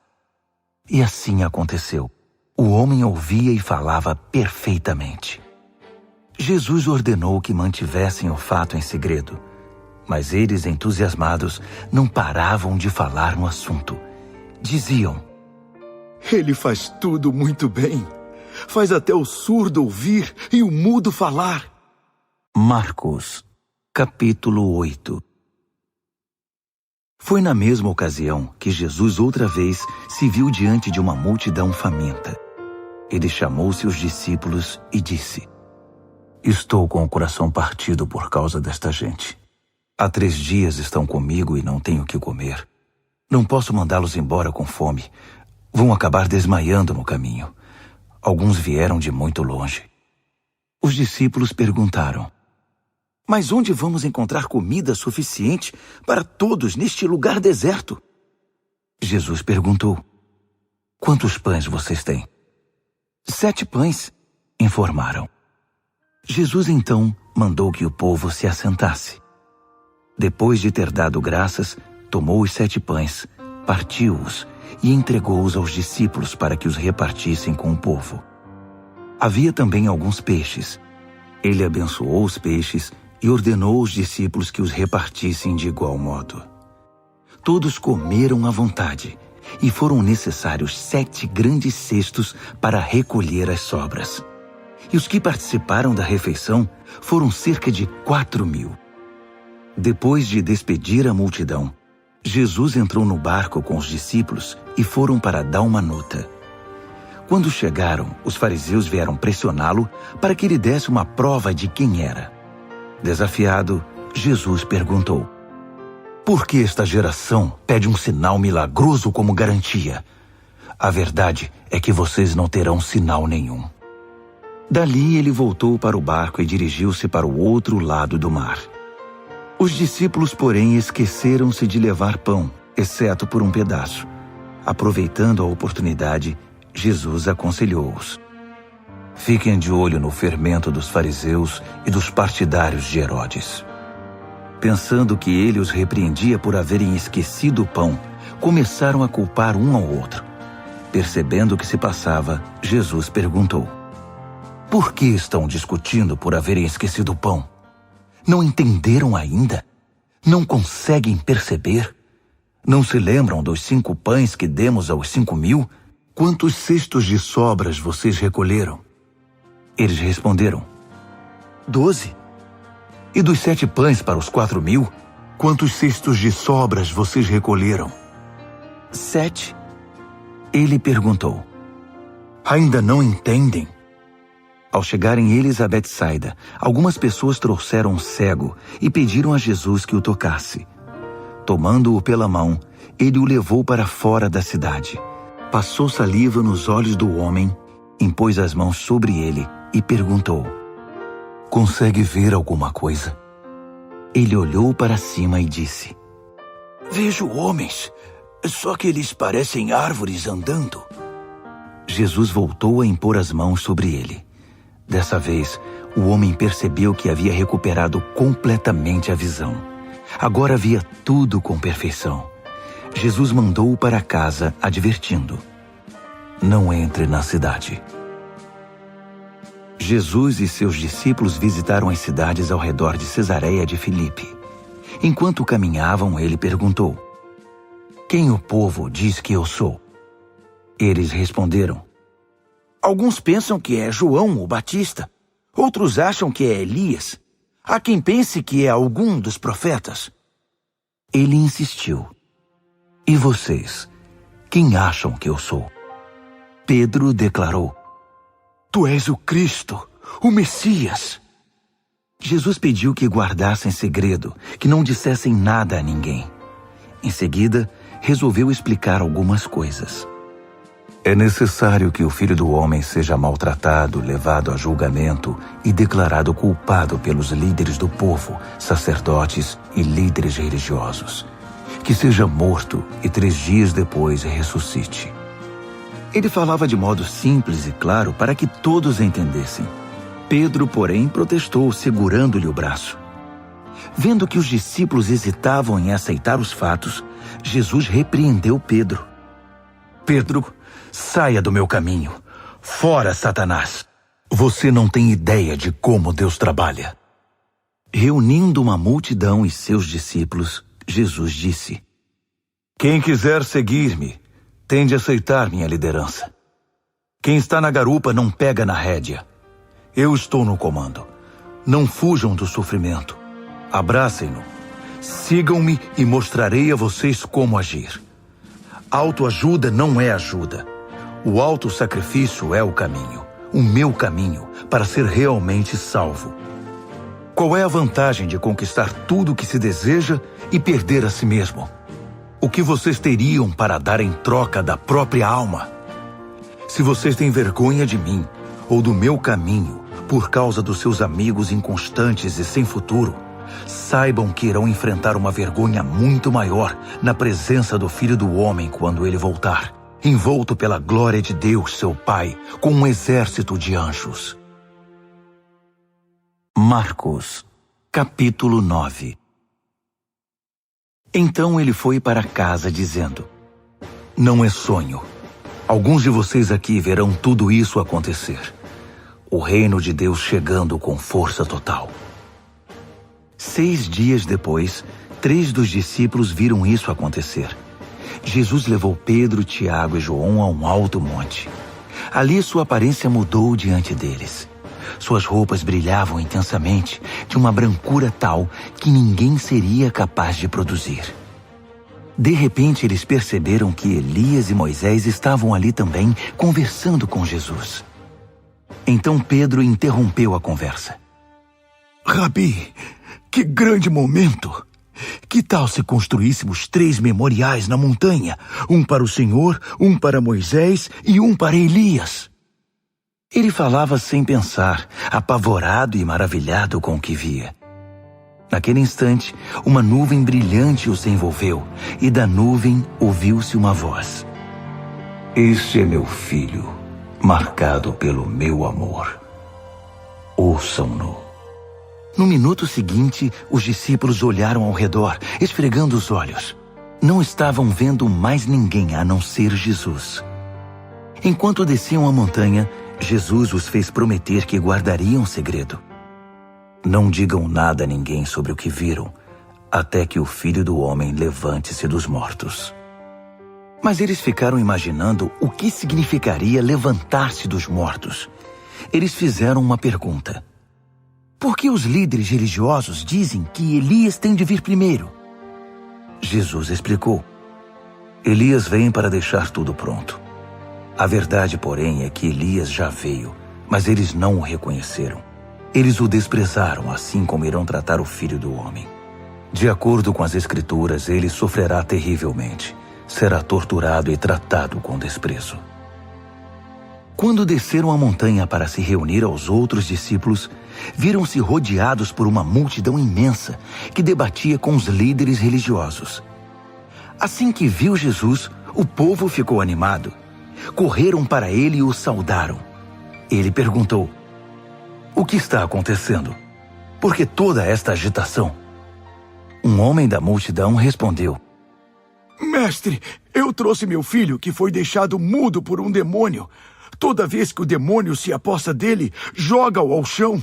E assim aconteceu. O homem ouvia e falava perfeitamente. Jesus ordenou que mantivessem o fato em segredo, mas eles, entusiasmados, não paravam de falar no assunto. Diziam: ele faz tudo muito bem. Faz até o surdo ouvir e o mudo falar. Marcos, capítulo 8. Foi na mesma ocasião que Jesus outra vez se viu diante de uma multidão faminta. Ele chamou seus discípulos e disse: Estou com o coração partido por causa desta gente. Há 3 dias estão comigo e não tenho o que comer. Não posso mandá-los embora com fome. Vão acabar desmaiando no caminho. Alguns vieram de muito longe. Os discípulos perguntaram: Mas onde vamos encontrar comida suficiente para todos neste lugar deserto? Jesus perguntou: Quantos pães vocês têm? 7 pães, informaram. Jesus então mandou que o povo se assentasse. Depois de ter dado graças, tomou os 7 pães, partiu-os e entregou-os aos discípulos para que os repartissem com o povo. Havia também alguns peixes. Ele abençoou os peixes e ordenou aos discípulos que os repartissem de igual modo. Todos comeram à vontade, e foram necessários 7 grandes cestos para recolher as sobras. E os que participaram da refeição foram cerca de 4.000. Depois de despedir a multidão, Jesus entrou no barco com os discípulos e foram para Dalmanuta. Quando chegaram, os fariseus vieram pressioná-lo para que ele desse uma prova de quem era. Desafiado, Jesus perguntou: por que esta geração pede um sinal milagroso como garantia? A verdade é que vocês não terão sinal nenhum. Dali ele voltou para o barco e dirigiu-se para o outro lado do mar. Os discípulos, porém, esqueceram-se de levar pão, exceto por um pedaço. Aproveitando a oportunidade, Jesus aconselhou-os: fiquem de olho no fermento dos fariseus e dos partidários de Herodes. Pensando que ele os repreendia por haverem esquecido o pão, começaram a culpar um ao outro. Percebendo o que se passava, Jesus perguntou: por que estão discutindo por haverem esquecido o pão? Não entenderam ainda? Não conseguem perceber? Não se lembram dos 5 pães que demos aos 5.000? Quantos cestos de sobras vocês recolheram? Eles responderam: 12. E dos 7 pães para os 4.000, quantos cestos de sobras vocês recolheram? 7. Ele perguntou: ainda não entendem? Ao chegarem eles a Betsaida, algumas pessoas trouxeram um cego e pediram a Jesus que o tocasse. Tomando-o pela mão, ele o levou para fora da cidade. Passou saliva nos olhos do homem, impôs as mãos sobre ele e perguntou: consegue ver alguma coisa? Ele olhou para cima e disse: vejo homens, só que eles parecem árvores andando. Jesus voltou a impor as mãos sobre ele. Dessa vez, o homem percebeu que havia recuperado completamente a visão. Agora via tudo com perfeição. Jesus mandou-o para casa, advertindo: não entre na cidade. Jesus e seus discípulos visitaram as cidades ao redor de Cesareia de Filipe. Enquanto caminhavam, ele perguntou: quem o povo diz que eu sou? Eles responderam: alguns pensam que é João o Batista, outros acham que é Elias. Há quem pense que é algum dos profetas. Ele insistiu: e vocês, quem acham que eu sou? Pedro declarou: tu és o Cristo, o Messias. Jesus pediu que guardassem segredo, que não dissessem nada a ninguém. Em seguida, resolveu explicar algumas coisas. É necessário que o Filho do Homem seja maltratado, levado a julgamento e declarado culpado pelos líderes do povo, sacerdotes e líderes religiosos. Que seja morto e 3 dias depois ressuscite. Ele falava de modo simples e claro para que todos entendessem. Pedro, porém, protestou, segurando-lhe o braço. Vendo que os discípulos hesitavam em aceitar os fatos, Jesus repreendeu Pedro. Pedro, saia do meu caminho. Fora, Satanás. Você não tem ideia de como Deus trabalha. Reunindo uma multidão e seus discípulos, Jesus disse: quem quiser seguir-me, tem de aceitar minha liderança. Quem está na garupa não pega na rédea. Eu estou no comando. Não fujam do sofrimento. Abracem-no. Sigam-me e mostrarei a vocês como agir. Autoajuda não é ajuda. O autossacrifício é o caminho, o meu caminho, para ser realmente salvo. Qual é a vantagem de conquistar tudo o que se deseja e perder a si mesmo? O que vocês teriam para dar em troca da própria alma? Se vocês têm vergonha de mim ou do meu caminho por causa dos seus amigos inconstantes e sem futuro, saibam que irão enfrentar uma vergonha muito maior na presença do Filho do Homem quando ele voltar, envolto pela glória de Deus, seu Pai, com um exército de anjos. Marcos, capítulo 9. Então ele foi para casa dizendo: não é sonho. Alguns de vocês aqui verão tudo isso acontecer. O reino de Deus chegando com força total. 6 dias depois, 3 dos discípulos viram isso acontecer. Jesus levou Pedro, Tiago e João a um alto monte. Ali sua aparência mudou diante deles. Suas roupas brilhavam intensamente, de uma brancura tal que ninguém seria capaz de produzir. De repente, eles perceberam que Elias e Moisés estavam ali também, conversando com Jesus. Então Pedro interrompeu a conversa. Rabi, que grande momento! Que tal se construíssemos 3 memoriais na montanha? Um para o Senhor, um para Moisés e um para Elias. Ele falava sem pensar, apavorado e maravilhado com o que via. Naquele instante, uma nuvem brilhante os envolveu, e da nuvem ouviu-se uma voz. Este é meu filho, marcado pelo meu amor. Ouçam-no. No minuto seguinte, os discípulos olharam ao redor, esfregando os olhos. Não estavam vendo mais ninguém a não ser Jesus. Enquanto desciam a montanha, Jesus os fez prometer que guardariam o segredo. Não digam nada a ninguém sobre o que viram, até que o Filho do Homem levante-se dos mortos. Mas eles ficaram imaginando o que significaria levantar-se dos mortos. Eles fizeram uma pergunta. Por que os líderes religiosos dizem que Elias tem de vir primeiro? Jesus explicou. Elias vem para deixar tudo pronto. A verdade, porém, é que Elias já veio, mas eles não o reconheceram. Eles o desprezaram, assim como irão tratar o Filho do Homem. De acordo com as Escrituras, ele sofrerá terrivelmente. Será torturado e tratado com desprezo. Quando desceram a montanha para se reunir aos outros discípulos, viram-se rodeados por uma multidão imensa que debatia com os líderes religiosos. Assim que viu Jesus, o povo ficou animado. Correram para ele e o saudaram. Ele perguntou: O que está acontecendo? Por que toda esta agitação? Um homem da multidão respondeu: Mestre, eu trouxe meu filho que foi deixado mudo por um demônio. Toda vez que o demônio se aposta dele, joga-o ao chão.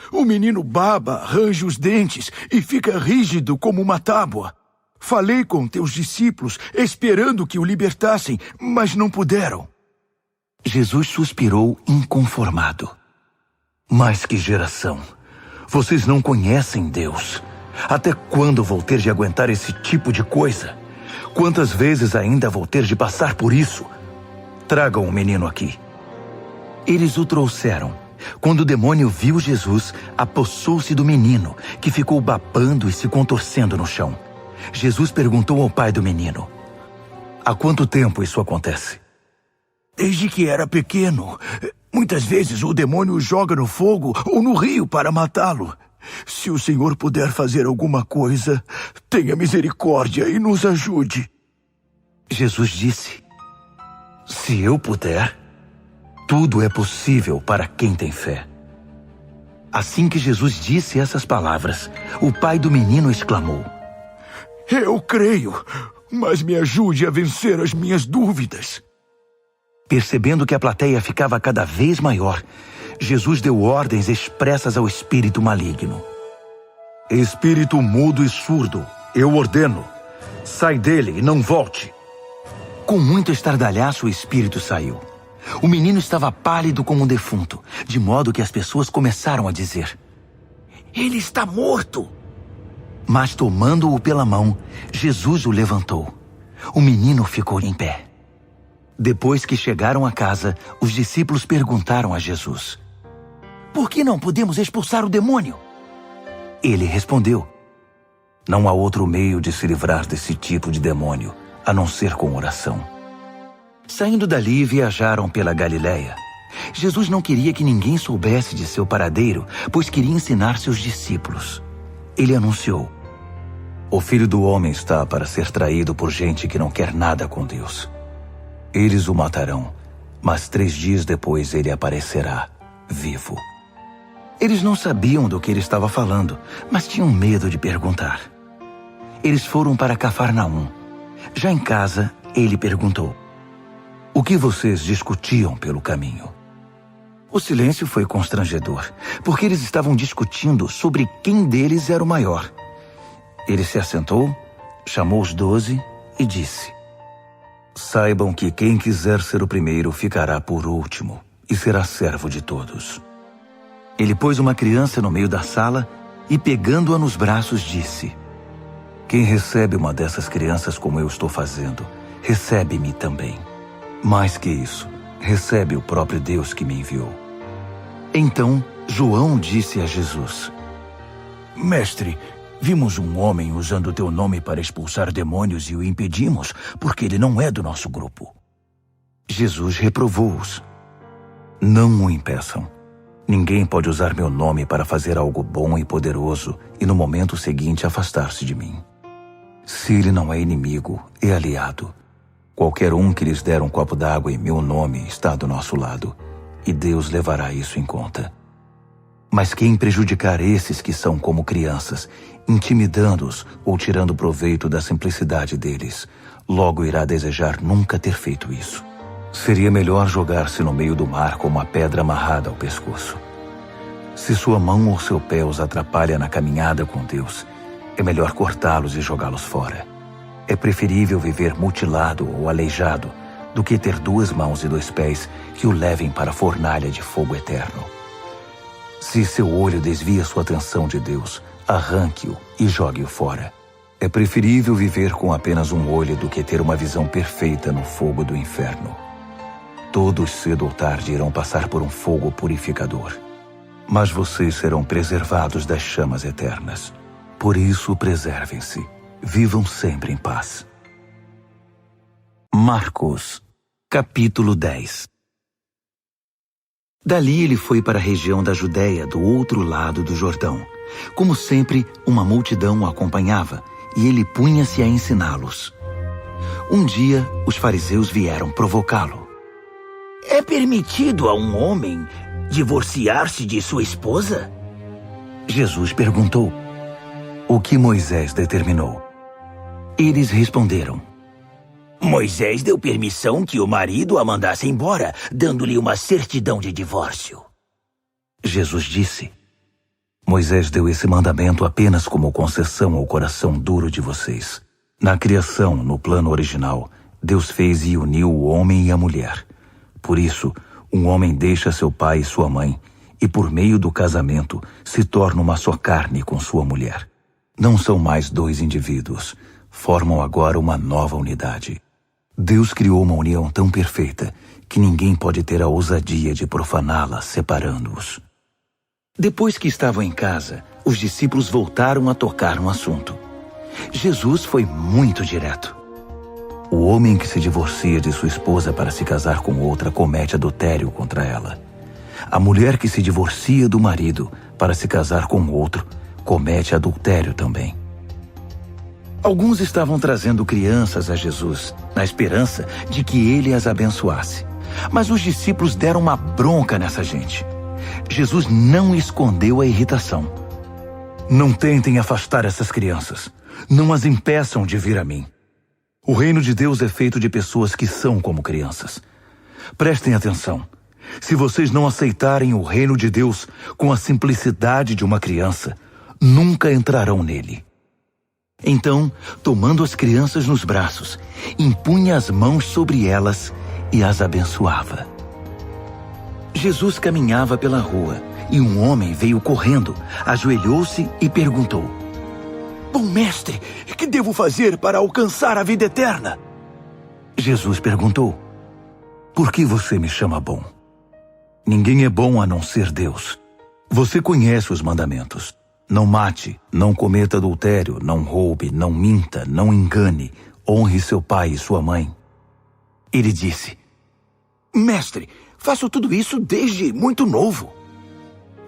O menino baba, range os dentes e fica rígido como uma tábua. Falei com teus discípulos, esperando que o libertassem, mas não puderam. Jesus suspirou inconformado. Mas que geração! Vocês não conhecem Deus. Até quando vou ter de aguentar esse tipo de coisa? Quantas vezes ainda vou ter de passar por isso? Tragam o menino aqui. Eles o trouxeram. Quando o demônio viu Jesus, apossou-se do menino, que ficou babando e se contorcendo no chão. Jesus perguntou ao pai do menino: Há quanto tempo isso acontece? Desde que era pequeno. Muitas vezes o demônio o joga no fogo ou no rio para matá-lo. Se o Senhor puder fazer alguma coisa, tenha misericórdia e nos ajude. Jesus disse: Se eu puder, tudo é possível para quem tem fé. Assim que Jesus disse essas palavras, o pai do menino exclamou: Eu creio, mas me ajude a vencer as minhas dúvidas. Percebendo que a plateia ficava cada vez maior, Jesus deu ordens expressas ao espírito maligno. Espírito mudo e surdo, eu ordeno, sai dele e não volte. Com muito estardalhaço, o espírito saiu. O menino estava pálido como um defunto, de modo que as pessoas começaram a dizer: Ele está morto! Mas tomando-o pela mão, Jesus o levantou. O menino ficou em pé. Depois que chegaram a casa, os discípulos perguntaram a Jesus: Por que não podemos expulsar o demônio? Ele respondeu: Não há outro meio de se livrar desse tipo de demônio, a não ser com oração. Saindo dali, viajaram pela Galileia. Jesus não queria que ninguém soubesse de seu paradeiro, pois queria ensinar seus discípulos. Ele anunciou: O Filho do Homem está para ser traído por gente que não quer nada com Deus. Eles o matarão, mas 3 dias depois ele aparecerá, vivo. Eles não sabiam do que ele estava falando, mas tinham medo de perguntar. Eles foram para Cafarnaum. Já em casa, ele perguntou: O que vocês discutiam pelo caminho? O silêncio foi constrangedor, porque eles estavam discutindo sobre quem deles era o maior. Ele se assentou, chamou os 12 e disse: Saibam que quem quiser ser o primeiro ficará por último e será servo de todos. Ele pôs uma criança no meio da sala e, pegando-a nos braços, disse: quem recebe uma dessas crianças como eu estou fazendo, recebe-me também. Mais que isso, recebe o próprio Deus que me enviou. Então, João disse a Jesus: Mestre, vimos um homem usando o teu nome para expulsar demônios e o impedimos, porque ele não é do nosso grupo. Jesus reprovou-os: não o impeçam. Ninguém pode usar meu nome para fazer algo bom e poderoso e no momento seguinte afastar-se de mim. Se ele não é inimigo, é aliado. Qualquer um que lhes der um copo d'água em meu nome está do nosso lado, e Deus levará isso em conta. Mas quem prejudicar esses que são como crianças, intimidando-os ou tirando proveito da simplicidade deles, logo irá desejar nunca ter feito isso. Seria melhor jogar-se no meio do mar com uma pedra amarrada ao pescoço. Se sua mão ou seu pé os atrapalha na caminhada com Deus, é melhor cortá-los e jogá-los fora. É preferível viver mutilado ou aleijado do que ter 2 mãos e 2 pés que o levem para a fornalha de fogo eterno. Se seu olho desvia sua atenção de Deus, arranque-o e jogue-o fora. É preferível viver com apenas um olho do que ter uma visão perfeita no fogo do inferno. Todos cedo ou tarde irão passar por um fogo purificador. Mas vocês serão preservados das chamas eternas. Por isso, preservem-se. Vivam sempre em paz. Marcos, capítulo 10. Dali ele foi para a região da Judéia, do outro lado do Jordão. Como sempre, uma multidão o acompanhava, e ele punha-se a ensiná-los. Um dia, os fariseus vieram provocá-lo. É permitido a um homem divorciar-se de sua esposa? Jesus perguntou: o que Moisés determinou? Eles responderam: Moisés deu permissão que o marido a mandasse embora, dando-lhe uma certidão de divórcio. Jesus disse: Moisés deu esse mandamento apenas como concessão ao coração duro de vocês. Na criação, no plano original, Deus fez e uniu o homem e a mulher. Por isso, um homem deixa seu pai e sua mãe, e por meio do casamento se torna uma só carne com sua mulher. Não são mais 2 indivíduos, formam agora uma nova unidade. Deus criou uma união tão perfeita que ninguém pode ter a ousadia de profaná-la, separando-os. Depois que estavam em casa, os discípulos voltaram a tocar no assunto. Jesus foi muito direto. O homem que se divorcia de sua esposa para se casar com outra comete adultério contra ela. A mulher que se divorcia do marido para se casar com outro comete adultério também. Alguns estavam trazendo crianças a Jesus, na esperança de que ele as abençoasse. Mas os discípulos deram uma bronca nessa gente. Jesus não escondeu a irritação. Não tentem afastar essas crianças. Não as impeçam de vir a mim. O reino de Deus é feito de pessoas que são como crianças. Prestem atenção. Se vocês não aceitarem o reino de Deus com a simplicidade de uma criança, nunca entrarão nele. Então, tomando as crianças nos braços, impunha as mãos sobre elas e as abençoava. Jesus caminhava pela rua e um homem veio correndo, ajoelhou-se e perguntou: Bom mestre, que devo fazer para alcançar a vida eterna? Jesus perguntou: Por que você me chama bom? Ninguém é bom a não ser Deus. Você conhece os mandamentos. Não mate, não cometa adultério, não roube, não minta, não engane, honre seu pai e sua mãe. Ele disse: Mestre, faço tudo isso desde muito novo.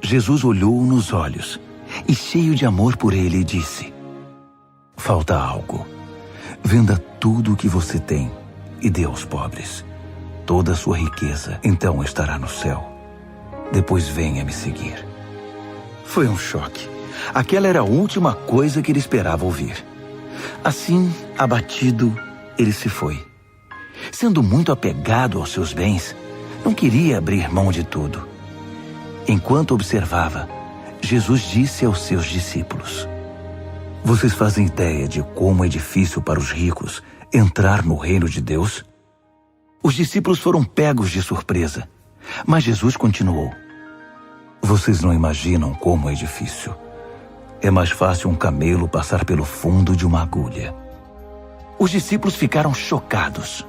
Jesus olhou-o nos olhos e, cheio de amor por ele, disse: Falta algo. Venda tudo o que você tem e dê aos pobres. Toda a sua riqueza então estará no céu. Depois venha me seguir. Foi um choque. Aquela era a última coisa que ele esperava ouvir. Assim, abatido, ele se foi. Sendo muito apegado aos seus bens, não queria abrir mão de tudo. Enquanto observava, Jesus disse aos seus discípulos: Vocês fazem ideia de como é difícil para os ricos entrar no reino de Deus? Os discípulos foram pegos de surpresa, mas Jesus continuou: Vocês não imaginam como é difícil. É mais fácil um camelo passar pelo fundo de uma agulha. Os discípulos ficaram chocados.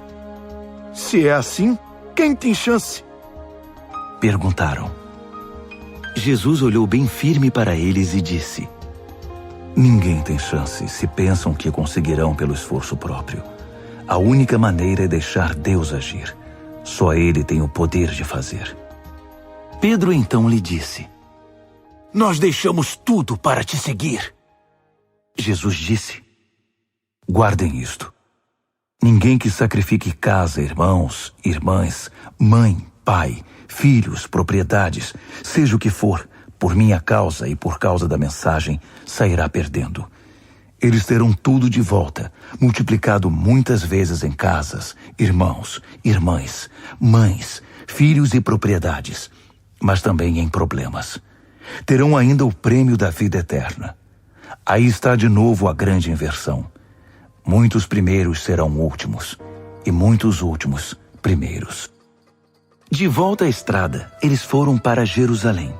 Se é assim, quem tem chance? Perguntaram. Jesus olhou bem firme para eles e disse: Ninguém tem chance se pensam que conseguirão pelo esforço próprio. A única maneira é deixar Deus agir. Só Ele tem o poder de fazer. Pedro então lhe disse: Nós deixamos tudo para te seguir. Jesus disse: Guardem isto. Ninguém que sacrifique casa, irmãos, irmãs, mãe, pai, filhos, propriedades, seja o que for, por minha causa e por causa da mensagem, sairá perdendo. Eles terão tudo de volta, multiplicado muitas vezes em casas, irmãos, irmãs, mães, filhos e propriedades, mas também em problemas. Terão ainda o prêmio da vida eterna. Aí está de novo a grande inversão. Muitos primeiros serão últimos, e muitos últimos primeiros. De volta à estrada, eles foram para Jerusalém.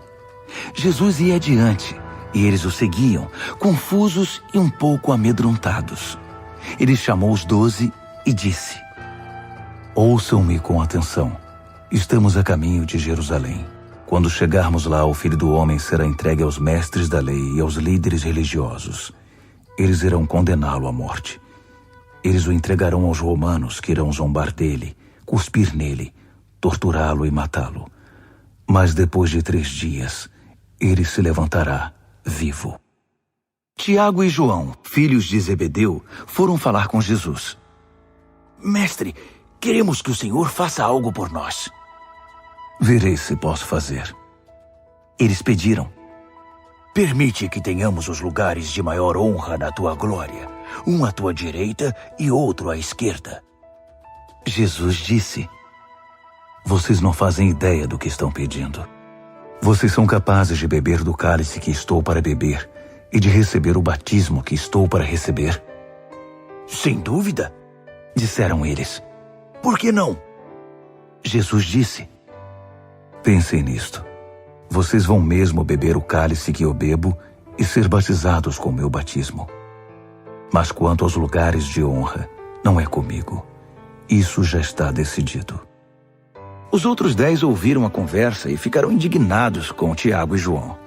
Jesus ia adiante, e eles o seguiam, confusos e um pouco amedrontados. Ele chamou os 12 e disse: Ouçam-me com atenção. Estamos a caminho de Jerusalém. Quando chegarmos lá, o Filho do Homem será entregue aos mestres da lei e aos líderes religiosos. Eles irão condená-lo à morte. Eles o entregarão aos romanos, que irão zombar dele, cuspir nele, torturá-lo e matá-lo. Mas depois de 3 dias, ele se levantará vivo. Tiago e João, filhos de Zebedeu, foram falar com Jesus. Mestre, queremos que o Senhor faça algo por nós. Verei se posso fazer. Eles pediram: Permite que tenhamos os lugares de maior honra na tua glória, um à tua direita e outro à esquerda. Jesus disse: Vocês não fazem ideia do que estão pedindo. Vocês são capazes de beber do cálice que estou para beber e de receber o batismo que estou para receber? Sem dúvida, disseram eles. Por que não? Jesus disse: Pensem nisto. Vocês vão mesmo beber o cálice que eu bebo e ser batizados com o meu batismo. Mas quanto aos lugares de honra, não é comigo. Isso já está decidido. Os outros 10 ouviram a conversa e ficaram indignados com Tiago e João.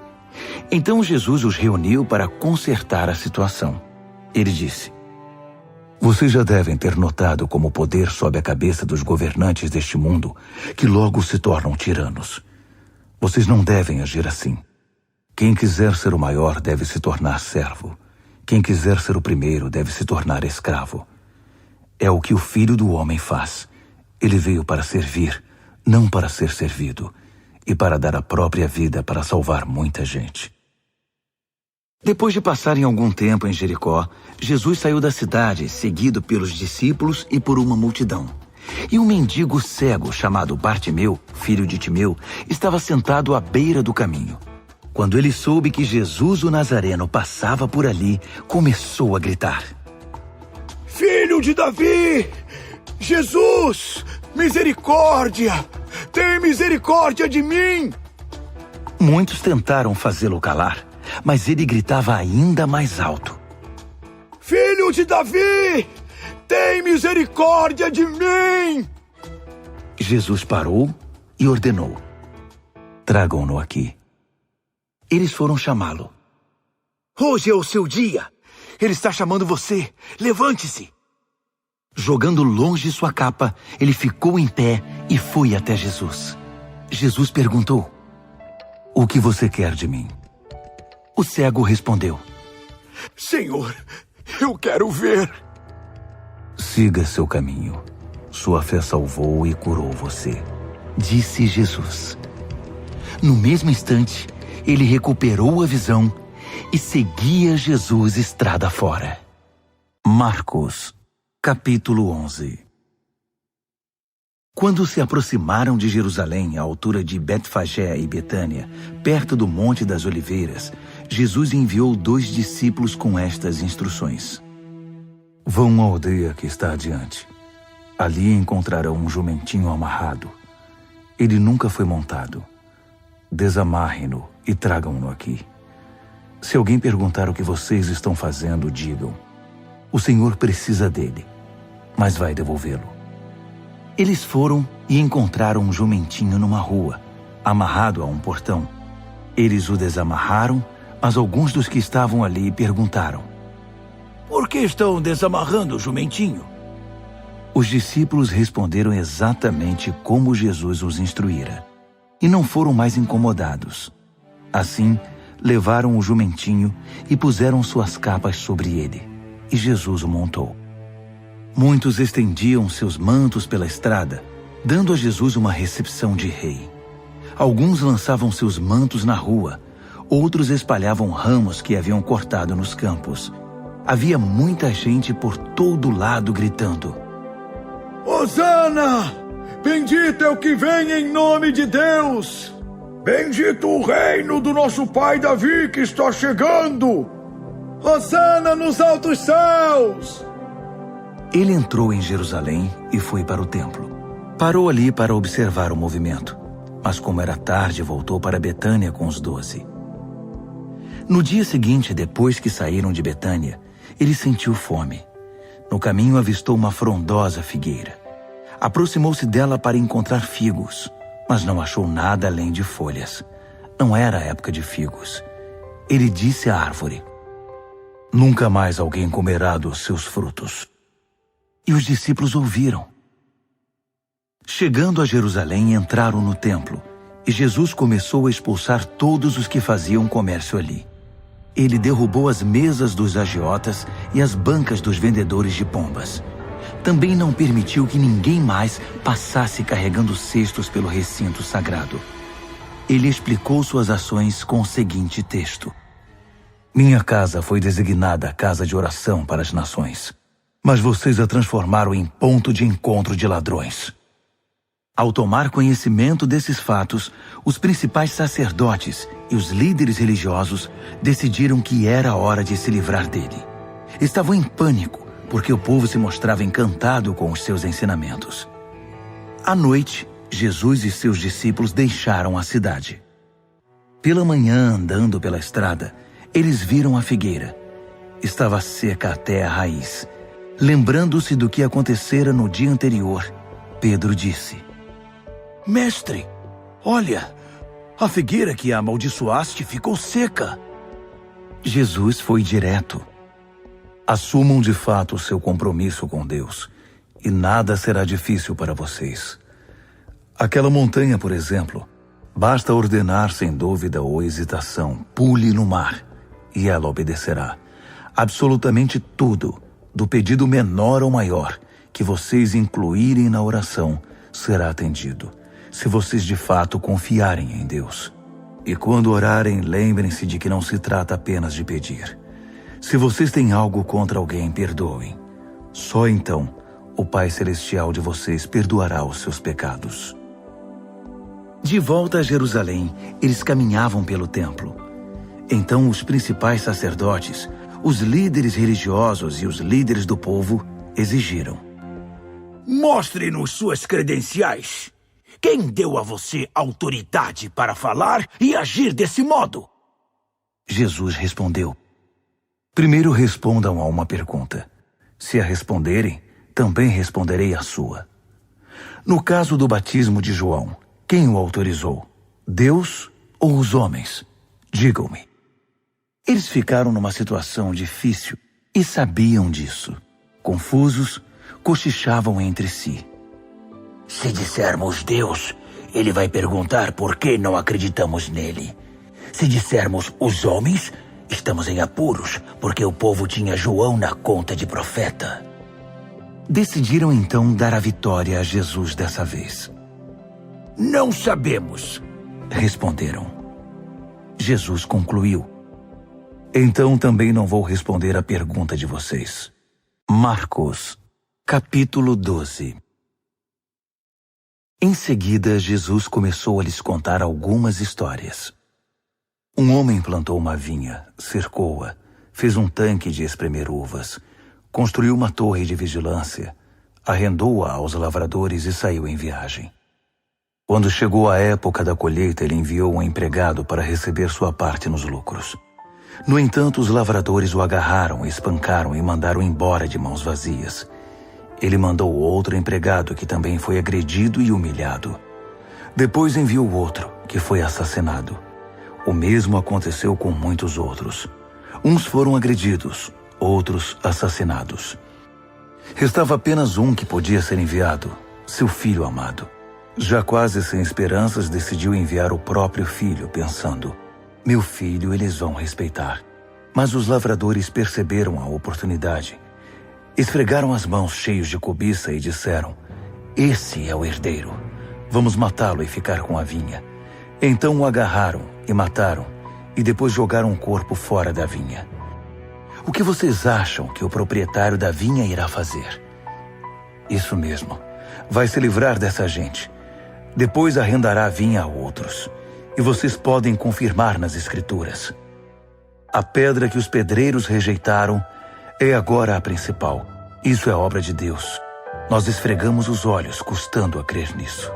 Então Jesus os reuniu para consertar a situação. Ele disse: Vocês já devem ter notado como o poder sobe a cabeça dos governantes deste mundo, que logo se tornam tiranos. Vocês não devem agir assim. Quem quiser ser o maior deve se tornar servo. Quem quiser ser o primeiro deve se tornar escravo. É o que o Filho do Homem faz. Ele veio para servir, não para ser servido, e para dar a própria vida para salvar muita gente. Depois de passarem algum tempo em Jericó, Jesus saiu da cidade, seguido pelos discípulos e por uma multidão. E um mendigo cego chamado Bartimeu, filho de Timeu, estava sentado à beira do caminho. Quando ele soube que Jesus o Nazareno passava por ali, começou a gritar: Filho de Davi! Jesus! Misericórdia! Tem misericórdia de mim! Muitos tentaram fazê-lo calar, mas ele gritava ainda mais alto: Filho de Davi! Tem misericórdia de mim! Jesus parou e ordenou: Tragam-no aqui. Eles foram chamá-lo. Hoje é o seu dia. Ele está chamando você. Levante-se. Jogando longe sua capa, ele ficou em pé e foi até Jesus. Jesus perguntou: O que você quer de mim? O cego respondeu: Senhor, eu quero ver. Siga seu caminho. Sua fé salvou e curou você, disse Jesus. No mesmo instante, ele recuperou a visão e seguia Jesus estrada fora. Marcos, capítulo 11. Quando se aproximaram de Jerusalém, à altura de Betfagé e Betânia, perto do Monte das Oliveiras, Jesus enviou 2 discípulos com estas instruções: Vão à aldeia que está adiante. Ali encontrarão um jumentinho amarrado. Ele nunca foi montado. desamarrem-no e tragam-no aqui. Se alguém perguntar o que vocês estão fazendo, digam: o Senhor precisa dele, mas vai devolvê-lo. Eles foram e encontraram um jumentinho numa rua, amarrado a um portão. Eles o desamarraram, mas alguns dos que estavam ali perguntaram: por que estão desamarrando o jumentinho? Os discípulos responderam exatamente como Jesus os instruíra, e não foram mais incomodados. Assim, levaram o jumentinho e puseram suas capas sobre ele, e Jesus o montou. Muitos estendiam seus mantos pela estrada, dando a Jesus uma recepção de rei. Alguns lançavam seus mantos na rua, outros espalhavam ramos que haviam cortado nos campos. Havia muita gente por todo lado gritando: Hosana! Bendito é o que vem em nome de Deus! Bendito o reino do nosso pai Davi que está chegando! Hosana nos altos céus! Ele entrou em Jerusalém e foi para o templo. Parou ali para observar o movimento, mas como era tarde, voltou para Betânia com os 12. No dia seguinte, depois que saíram de Betânia, ele sentiu fome. No caminho avistou uma frondosa figueira. Aproximou-se dela para encontrar figos, mas não achou nada além de folhas. Não era a época de figos. Ele disse à árvore: nunca mais alguém comerá dos seus frutos. E os discípulos ouviram. Chegando a Jerusalém, entraram no templo, e Jesus começou a expulsar todos os que faziam comércio ali. Ele derrubou as mesas dos agiotas e as bancas dos vendedores de pombas. Também não permitiu que ninguém mais passasse carregando cestos pelo recinto sagrado. Ele explicou suas ações com o seguinte texto: minha casa foi designada casa de oração para as nações, mas vocês a transformaram em ponto de encontro de ladrões. Ao tomar conhecimento desses fatos, os principais sacerdotes e os líderes religiosos decidiram que era a hora de se livrar dele. Estavam em pânico, porque o povo se mostrava encantado com os seus ensinamentos. À noite, Jesus e seus discípulos deixaram a cidade. Pela manhã, andando pela estrada, eles viram a figueira. Estava seca até a raiz. Lembrando-se do que acontecera no dia anterior, Pedro disse: Mestre, olha, a figueira que amaldiçoaste ficou seca. Jesus foi direto: assumam de fato o seu compromisso com Deus, e nada será difícil para vocês. Aquela montanha, por exemplo, basta ordenar sem dúvida ou hesitação: pule no mar, e ela obedecerá. Absolutamente tudo, do pedido menor ao maior, que vocês incluírem na oração, será atendido, se vocês de fato confiarem em Deus. E quando orarem, lembrem-se de que não se trata apenas de pedir. Se vocês têm algo contra alguém, perdoem. Só então o Pai Celestial de vocês perdoará os seus pecados. De volta a Jerusalém, eles caminhavam pelo templo. Então os principais sacerdotes, os líderes religiosos e os líderes do povo exigiram: mostre-nos suas credenciais. Quem deu a você autoridade para falar e agir desse modo? Jesus respondeu: primeiro respondam a uma pergunta. Se a responderem, também responderei a sua. No caso do batismo de João, quem o autorizou? Deus ou os homens? Digam-me. Eles ficaram numa situação difícil e sabiam disso. Confusos, cochichavam entre si. Se dissermos Deus, ele vai perguntar por que não acreditamos nele. Se dissermos os homens, estamos em apuros, porque o povo tinha João na conta de profeta. Decidiram então dar a vitória a Jesus dessa vez. Não sabemos, responderam. Jesus concluiu: então também não vou responder a pergunta de vocês. Marcos, capítulo 12. Em seguida, Jesus começou a lhes contar algumas histórias. Um homem plantou uma vinha, cercou-a, fez um tanque de espremer uvas, construiu uma torre de vigilância, arrendou-a aos lavradores e saiu em viagem. Quando chegou a época da colheita, ele enviou um empregado para receber sua parte nos lucros. No entanto, os lavradores o agarraram, espancaram e mandaram embora de mãos vazias. Ele mandou outro empregado que também foi agredido e humilhado. Depois enviou outro, que foi assassinado. O mesmo aconteceu com muitos outros. Uns foram agredidos, outros assassinados. Restava apenas um que podia ser enviado, seu filho amado. Já quase sem esperanças, decidiu enviar o próprio filho, pensando: meu filho eles vão respeitar. Mas os lavradores perceberam a oportunidade. Esfregaram as mãos cheios de cobiça e disseram: esse é o herdeiro. Vamos matá-lo e ficar com a vinha. Então o agarraram e mataram, e depois jogaram o corpo fora da vinha. O que vocês acham que o proprietário da vinha irá fazer? Isso mesmo, vai se livrar dessa gente. Depois arrendará a vinha a outros. E vocês podem confirmar nas Escrituras. A pedra que os pedreiros rejeitaram é agora a principal. Isso é obra de Deus. Nós esfregamos os olhos, custando a crer nisso.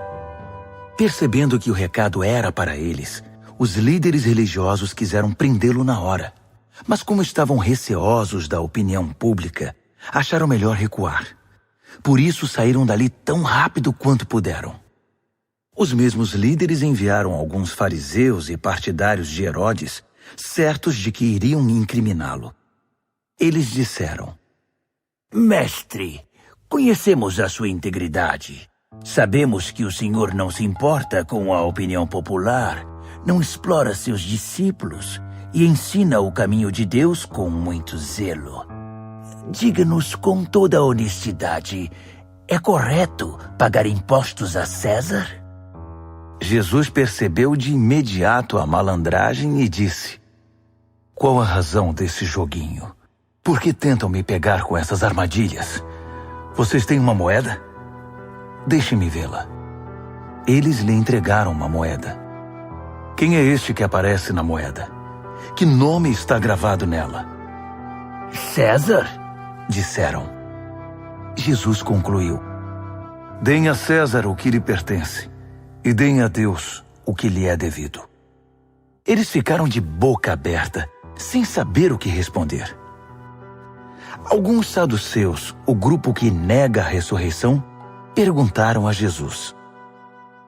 Percebendo que o recado era para eles, os líderes religiosos quiseram prendê-lo na hora. Mas como estavam receosos da opinião pública, acharam melhor recuar. Por isso saíram dali tão rápido quanto puderam. Os mesmos líderes enviaram alguns fariseus e partidários de Herodes, certos de que iriam incriminá-lo. Eles disseram: mestre, conhecemos a sua integridade. Sabemos que o senhor não se importa com a opinião popular, não explora seus discípulos e ensina o caminho de Deus com muito zelo. Diga-nos com toda a honestidade, é correto pagar impostos a César? Jesus percebeu de imediato a malandragem e disse: qual a razão desse joguinho? Por que tentam me pegar com essas armadilhas? Vocês têm uma moeda? Deixe-me vê-la. Eles lhe entregaram uma moeda. Quem é este que aparece na moeda? Que nome está gravado nela? César, disseram. Jesus concluiu: deem a César o que lhe pertence, e deem a Deus o que lhe é devido. Eles ficaram de boca aberta, sem saber o que responder. Alguns saduceus, o grupo que nega a ressurreição, perguntaram a Jesus: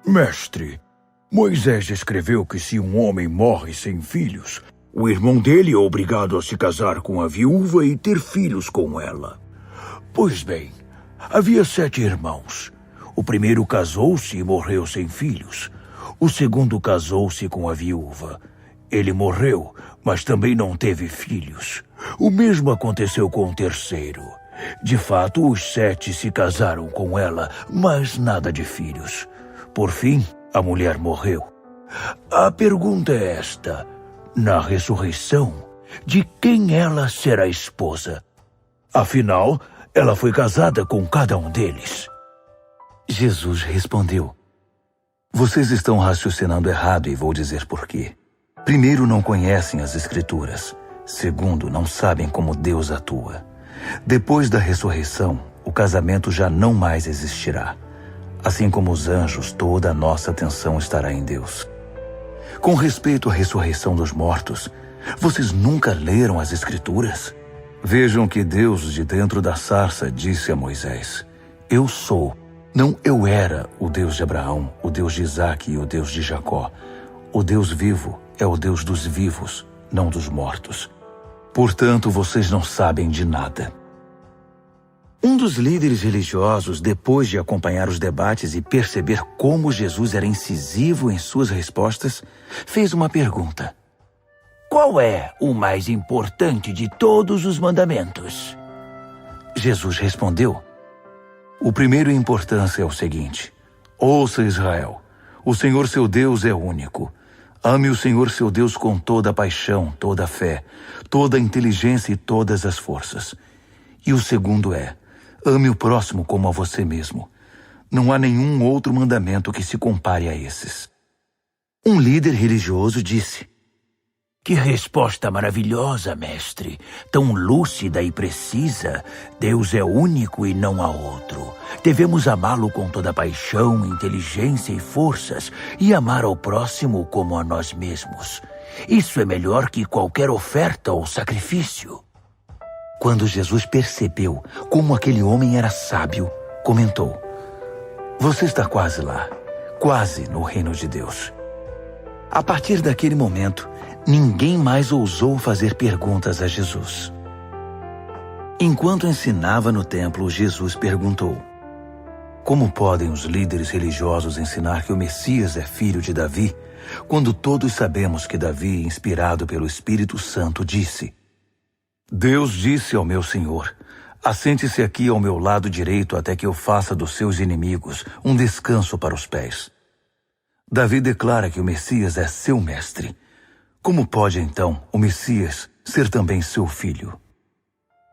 mestre, Moisés escreveu que se um homem morre sem filhos, o irmão dele é obrigado a se casar com a viúva e ter filhos com ela. Pois bem, havia 7 irmãos. O primeiro casou-se e morreu sem filhos. O segundo casou-se com a viúva. Ele morreu, mas também não teve filhos. O mesmo aconteceu com o terceiro. De fato, os 7 se casaram com ela, mas nada de filhos. Por fim, a mulher morreu. A pergunta é esta: na ressurreição, de quem ela será esposa? Afinal, ela foi casada com cada um deles. Jesus respondeu: vocês estão raciocinando errado e vou dizer por quê. Primeiro, não conhecem as Escrituras. Segundo, não sabem como Deus atua. Depois da ressurreição, o casamento já não mais existirá. Assim como os anjos, toda a nossa atenção estará em Deus. Com respeito à ressurreição dos mortos, vocês nunca leram as Escrituras? Vejam que Deus, de dentro da sarça, disse a Moisés: eu sou, não eu era, o Deus de Abraão, o Deus de Isaque e o Deus de Jacó. O Deus vivo é o Deus dos vivos, não dos mortos. Portanto, vocês não sabem de nada. Um dos líderes religiosos, depois de acompanhar os debates e perceber como Jesus era incisivo em suas respostas, fez uma pergunta: qual é o mais importante de todos os mandamentos? Jesus respondeu: o primeiro em importância é o seguinte: ouça, Israel, o Senhor seu Deus é único. Ame o Senhor seu Deus com toda a paixão, toda a fé, toda a inteligência e todas as forças. E o segundo é: ame o próximo como a você mesmo. Não há nenhum outro mandamento que se compare a esses. Um líder religioso disse: Que resposta maravilhosa, mestre. Tão lúcida e precisa. Deus é único e não há outro. Devemos amá-lo com toda paixão, inteligência e forças e amar ao próximo como a nós mesmos. Isso é melhor que qualquer oferta ou sacrifício. Quando Jesus percebeu como aquele homem era sábio, comentou: Você está quase lá, quase no reino de Deus. A partir daquele momento, ninguém mais ousou fazer perguntas a Jesus. Enquanto ensinava no templo, Jesus perguntou: Como podem os líderes religiosos ensinar que o Messias é filho de Davi, quando todos sabemos que Davi, inspirado pelo Espírito Santo, disse: Deus disse ao meu Senhor: Assente-se aqui ao meu lado direito até que eu faça dos seus inimigos um descanso para os pés. Davi declara que o Messias é seu mestre. Como pode, então, o Messias ser também seu filho?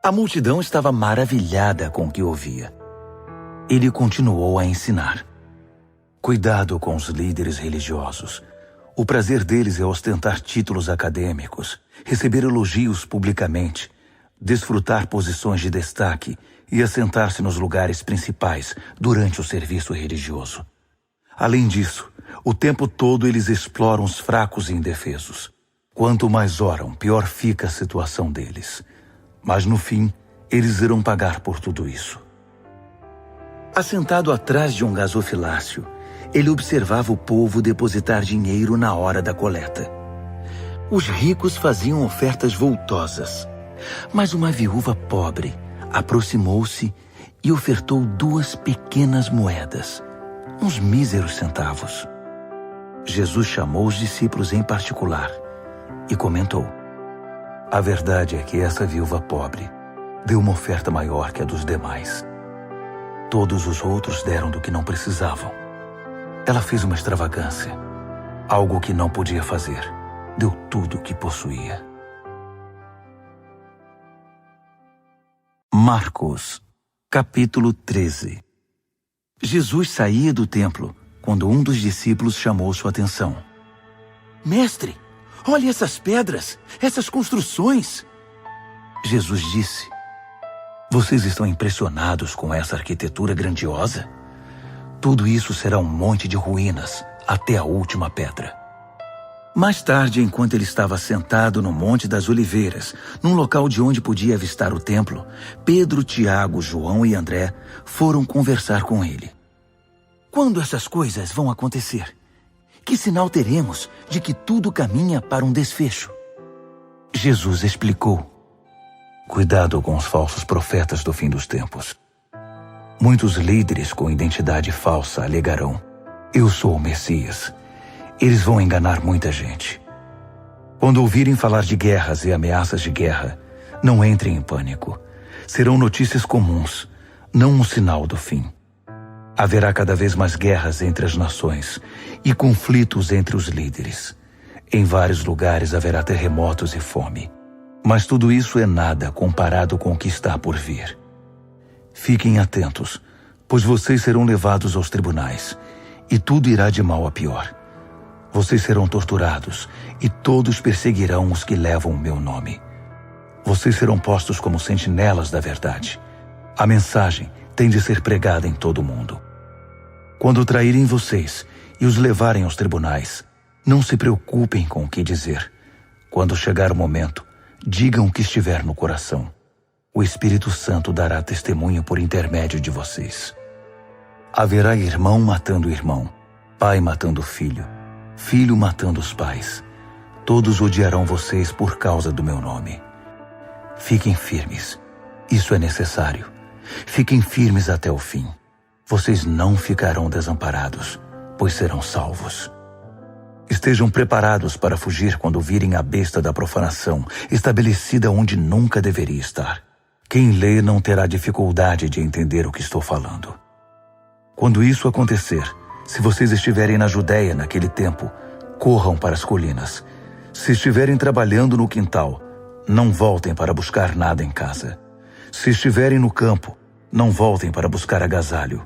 A multidão estava maravilhada com o que ouvia. Ele continuou a ensinar: Cuidado com os líderes religiosos. O prazer deles é ostentar títulos acadêmicos, receber elogios publicamente, desfrutar posições de destaque e assentar-se nos lugares principais durante o serviço religioso. Além disso, o tempo todo eles exploram os fracos e indefesos. Quanto mais oram, pior fica a situação deles. Mas no fim, eles irão pagar por tudo isso. Assentado atrás de um gasofilácio, ele observava o povo depositar dinheiro na hora da coleta. Os ricos faziam ofertas voltosas, mas uma viúva pobre aproximou-se e ofertou 2 pequenas moedas, uns míseros centavos. Jesus chamou os discípulos em particular e comentou: A verdade é que essa viúva pobre deu uma oferta maior que a dos demais. Todos os outros deram do que não precisavam. Ela fez uma extravagância, algo que não podia fazer. Deu tudo o que possuía. Marcos, capítulo 13. Jesus saía do templo quando um dos discípulos chamou sua atenção. Mestre, olhe essas pedras, essas construções. Jesus disse: Vocês estão impressionados com essa arquitetura grandiosa? Tudo isso será um monte de ruínas, até a última pedra. Mais tarde, enquanto ele estava sentado no Monte das Oliveiras, num local de onde podia avistar o templo, Pedro, Tiago, João e André foram conversar com ele. Quando essas coisas vão acontecer? Que sinal teremos de que tudo caminha para um desfecho? Jesus explicou: Cuidado com os falsos profetas do fim dos tempos. Muitos líderes com identidade falsa alegarão: Eu sou o Messias. Eles vão enganar muita gente. Quando ouvirem falar de guerras e ameaças de guerra, não entrem em pânico. Serão notícias comuns, não um sinal do fim. Haverá cada vez mais guerras entre as nações e conflitos entre os líderes. Em vários lugares haverá terremotos e fome. Mas tudo isso é nada comparado com o que está por vir. Fiquem atentos, pois vocês serão levados aos tribunais, e tudo irá de mal a pior. Vocês serão torturados, e todos perseguirão os que levam o meu nome. Vocês serão postos como sentinelas da verdade. A mensagem tem de ser pregada em todo o mundo. Quando traírem vocês e os levarem aos tribunais, não se preocupem com o que dizer. Quando chegar o momento, digam o que estiver no coração. O Espírito Santo dará testemunho por intermédio de vocês. Haverá irmão matando irmão, pai matando filho, filho matando os pais. Todos odiarão vocês por causa do meu nome. Fiquem firmes. Isso é necessário. Fiquem firmes até o fim. Vocês não ficarão desamparados, pois serão salvos. Estejam preparados para fugir quando virem a besta da profanação, estabelecida onde nunca deveria estar. Quem lê não terá dificuldade de entender o que estou falando. Quando isso acontecer, se vocês estiverem na Judéia naquele tempo, corram para as colinas. Se estiverem trabalhando no quintal, não voltem para buscar nada em casa. Se estiverem no campo, não voltem para buscar agasalho.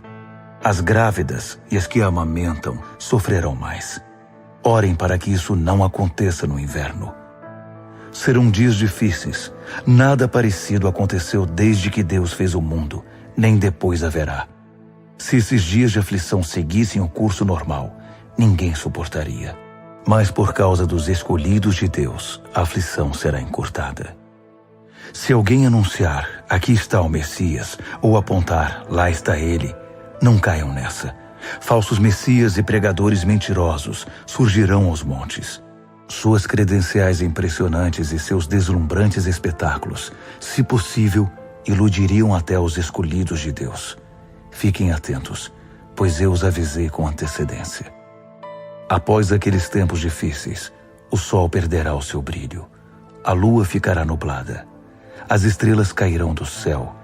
As grávidas e as que amamentam sofrerão mais. Orem para que isso não aconteça no inverno. Serão dias difíceis. Nada parecido aconteceu desde que Deus fez o mundo, nem depois haverá. Se esses dias de aflição seguissem o curso normal, ninguém suportaria. Mas por causa dos escolhidos de Deus, a aflição será encurtada. Se alguém anunciar, aqui está o Messias, ou apontar, lá está ele, não caiam nessa. Falsos messias e pregadores mentirosos surgirão aos montes. Suas credenciais impressionantes e seus deslumbrantes espetáculos, se possível, iludiriam até os escolhidos de Deus. Fiquem atentos, pois eu os avisei com antecedência. Após aqueles tempos difíceis, o sol perderá o seu brilho, a lua ficará nublada, as estrelas cairão do céu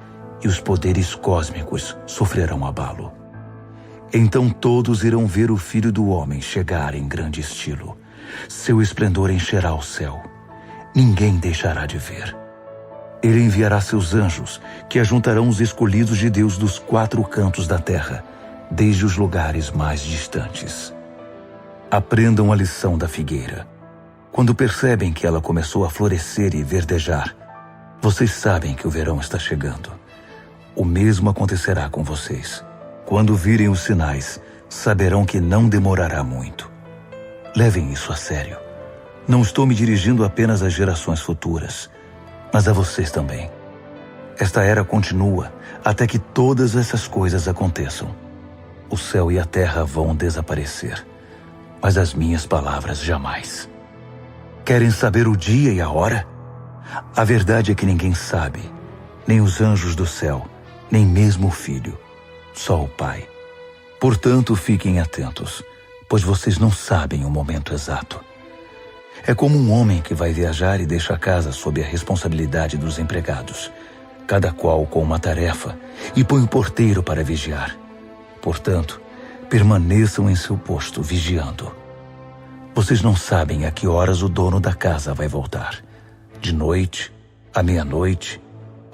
e os poderes cósmicos sofrerão abalo. Então todos irão ver o Filho do Homem chegar em grande estilo. Seu esplendor encherá o céu. Ninguém deixará de ver. Ele enviará seus anjos, que ajuntarão os escolhidos de Deus dos 4 cantos da terra, desde os lugares mais distantes. Aprendam a lição da figueira. Quando percebem que ela começou a florescer e verdejar, vocês sabem que o verão está chegando. O mesmo acontecerá com vocês. Quando virem os sinais, saberão que não demorará muito. Levem isso a sério. Não estou me dirigindo apenas às gerações futuras, mas a vocês também. Esta era continua até que todas essas coisas aconteçam. O céu e a terra vão desaparecer, mas as minhas palavras jamais. Querem saber o dia e a hora? A verdade é que ninguém sabe, nem os anjos do céu, nem mesmo o Filho, só o Pai. Portanto, fiquem atentos, pois vocês não sabem o momento exato. É como um homem que vai viajar e deixa a casa sob a responsabilidade dos empregados, cada qual com uma tarefa, e põe o porteiro para vigiar. Portanto, permaneçam em seu posto, vigiando. Vocês não sabem a que horas o dono da casa vai voltar. De noite, à meia-noite,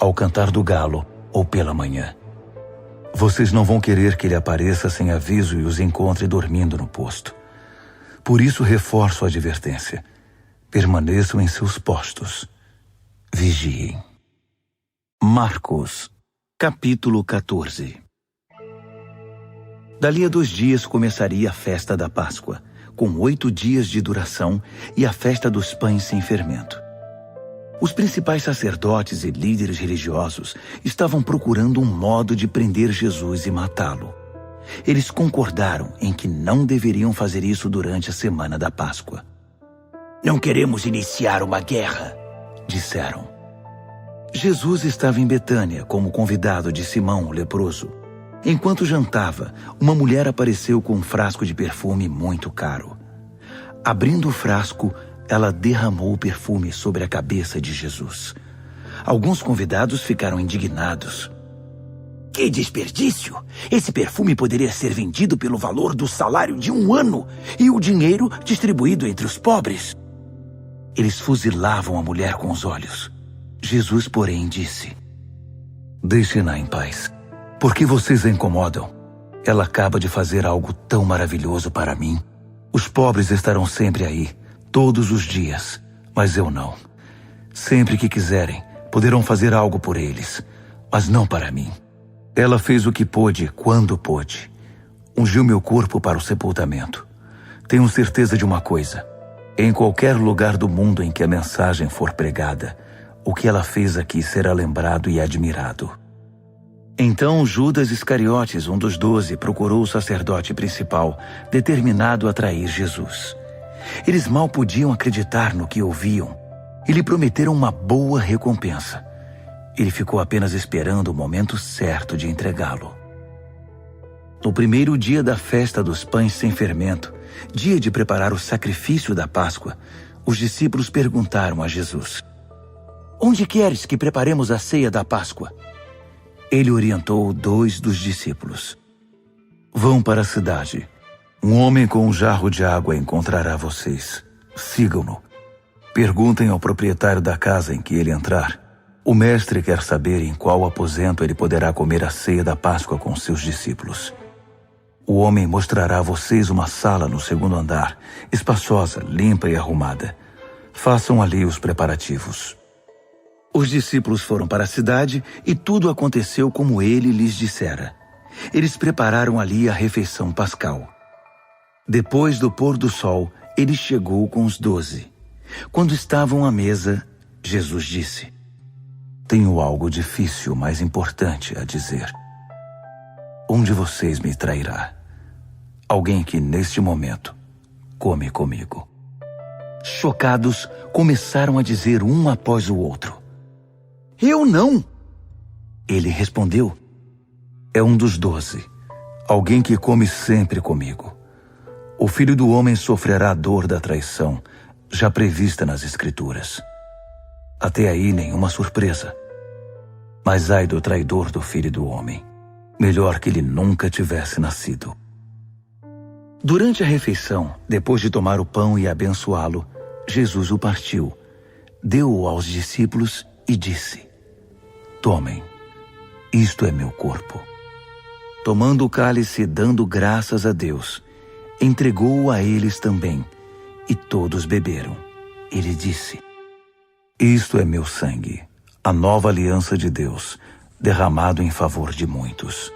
ao cantar do galo ou pela manhã. Vocês não vão querer que ele apareça sem aviso e os encontre dormindo no posto. Por isso reforço a advertência. Permaneçam em seus postos. Vigiem. Marcos, capítulo 14. Dali a 2 dias começaria a festa da Páscoa, com 8 dias de duração, e a festa dos pães sem fermento. Os principais sacerdotes e líderes religiosos estavam procurando um modo de prender Jesus e matá-lo. Eles concordaram em que não deveriam fazer isso durante a semana da Páscoa. Não queremos iniciar uma guerra, disseram. Jesus estava em Betânia como convidado de Simão, o leproso. Enquanto jantava, uma mulher apareceu com um frasco de perfume muito caro. Abrindo o frasco, ela derramou o perfume sobre a cabeça de Jesus. Alguns convidados ficaram indignados. Que desperdício! Esse perfume poderia ser vendido pelo valor do salário de 1 ano e o dinheiro distribuído entre os pobres. Eles fuzilavam a mulher com os olhos. Jesus, porém, disse: Deixem-na em paz. Por que vocês a incomodam? Ela acaba de fazer algo tão maravilhoso para mim. Os pobres estarão sempre aí, todos os dias, mas eu não. Sempre que quiserem, poderão fazer algo por eles, mas não para mim. Ela fez o que pôde, quando pôde. Ungiu meu corpo para o sepultamento. Tenho certeza de uma coisa. Em qualquer lugar do mundo em que a mensagem for pregada, o que ela fez aqui será lembrado e admirado. Então Judas Iscariotes, um dos 12, procurou o sacerdote principal, determinado a trair Jesus. Eles mal podiam acreditar no que ouviam e lhe prometeram uma boa recompensa. Ele ficou apenas esperando o momento certo de entregá-lo. No primeiro dia da festa dos pães sem fermento, dia de preparar o sacrifício da Páscoa, os discípulos perguntaram a Jesus: Onde queres que preparemos a ceia da Páscoa? Ele orientou 2 dos discípulos. Vão para a cidade. Um homem com um jarro de água encontrará vocês. Sigam-no. Perguntem ao proprietário da casa em que ele entrar. O mestre quer saber em qual aposento ele poderá comer a ceia da Páscoa com seus discípulos. O homem mostrará a vocês uma sala no 2º andar, espaçosa, limpa e arrumada. Façam ali os preparativos. Os discípulos foram para a cidade e tudo aconteceu como ele lhes dissera. Eles prepararam ali a refeição pascal. Depois do pôr do sol, ele chegou com os 12. Quando estavam à mesa, Jesus disse: Tenho algo difícil, mas importante a dizer. Um de vocês me trairá. Alguém que, neste momento, come comigo. Chocados, começaram a dizer um após o outro: Eu não! Ele respondeu: É um dos 12, alguém que come sempre comigo. O Filho do Homem sofrerá a dor da traição, já prevista nas Escrituras. Até aí nenhuma surpresa. Mas ai do traidor do Filho do Homem. Melhor que ele nunca tivesse nascido. Durante a refeição, depois de tomar o pão e abençoá-lo, Jesus o partiu, deu-o aos discípulos e disse: Tomem, isto é meu corpo. Tomando o cálice e dando graças a Deus, entregou-o a eles também, e todos beberam. Ele disse: Isto é meu sangue, a nova aliança de Deus, derramado em favor de muitos.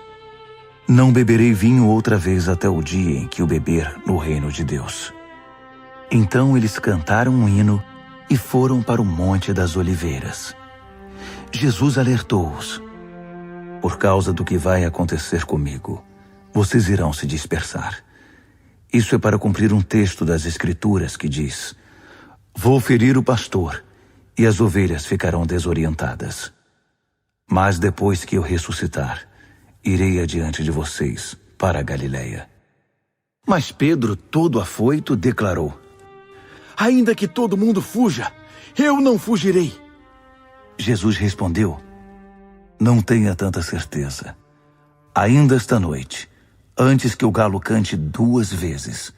Não beberei vinho outra vez até o dia em que o beber no reino de Deus. Então eles cantaram um hino e foram para o Monte das Oliveiras. Jesus alertou-os: Por causa do que vai acontecer comigo, vocês irão se dispersar. Isso é para cumprir um texto das Escrituras que diz: Vou ferir o pastor, e as ovelhas ficarão desorientadas. Mas depois que eu ressuscitar, irei adiante de vocês para a Galileia. Mas Pedro, todo afoito, declarou: Ainda que todo mundo fuja, eu não fugirei. Jesus respondeu: Não tenha tanta certeza. Ainda esta noite, antes que o galo cante 2 vezes,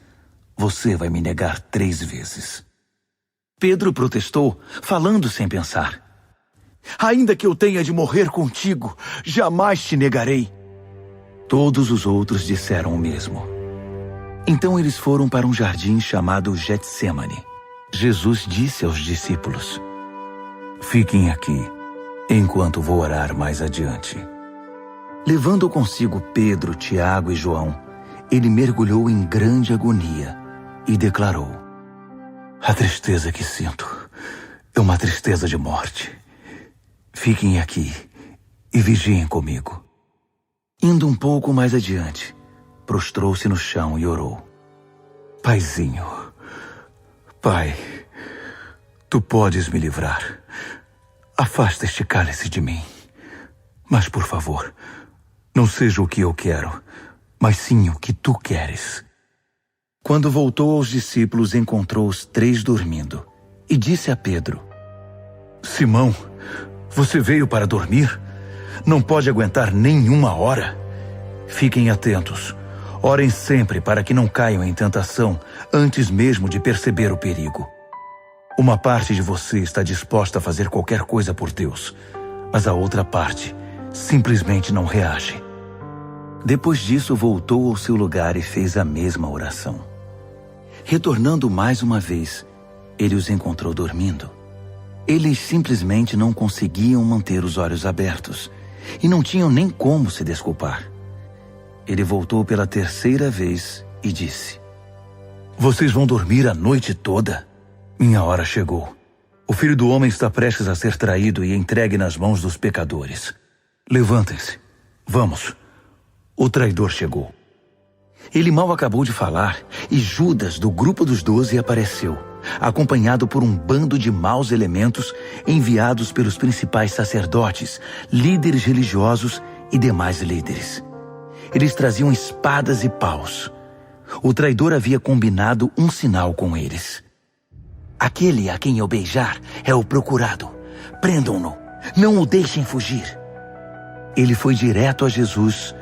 você vai me negar 3 vezes. Pedro protestou, falando sem pensar: Ainda que eu tenha de morrer contigo, jamais te negarei. Todos os outros disseram o mesmo. Então eles foram para um jardim chamado Getsêmani. Jesus disse aos discípulos: Fiquem aqui, enquanto vou orar mais adiante. Levando consigo Pedro, Tiago e João, ele mergulhou em grande agonia e declarou: A tristeza que sinto é uma tristeza de morte. Fiquem aqui e vigiem comigo. Indo um pouco mais adiante, prostrou-se no chão e orou: Paizinho, Pai, Tu podes me livrar. Afasta este cálice de mim. Mas, por favor, não seja o que eu quero, mas sim o que Tu queres. Quando voltou aos discípulos, encontrou os 3 dormindo e disse a Pedro: Simão, você veio para dormir? Não pode aguentar nem 1 hora? Fiquem atentos. Orem sempre para que não caiam em tentação antes mesmo de perceber o perigo. Uma parte de você está disposta a fazer qualquer coisa por Deus, mas a outra parte simplesmente não reage. Depois disso, voltou ao seu lugar e fez a mesma oração. Retornando mais uma vez, ele os encontrou dormindo. Eles simplesmente não conseguiam manter os olhos abertos e não tinham nem como se desculpar. Ele voltou pela 3ª vez e disse: Vocês vão dormir a noite toda? Minha hora chegou. O Filho do Homem está prestes a ser traído e entregue nas mãos dos pecadores. Levantem-se. Vamos. O traidor chegou. Ele mal acabou de falar e Judas, do grupo dos 12, apareceu, acompanhado por um bando de maus elementos enviados pelos principais sacerdotes, líderes religiosos e demais líderes. Eles traziam espadas e paus. O traidor havia combinado um sinal com eles. Aquele a quem eu beijar é o procurado. Prendam-no. Não o deixem fugir. Ele foi direto a Jesus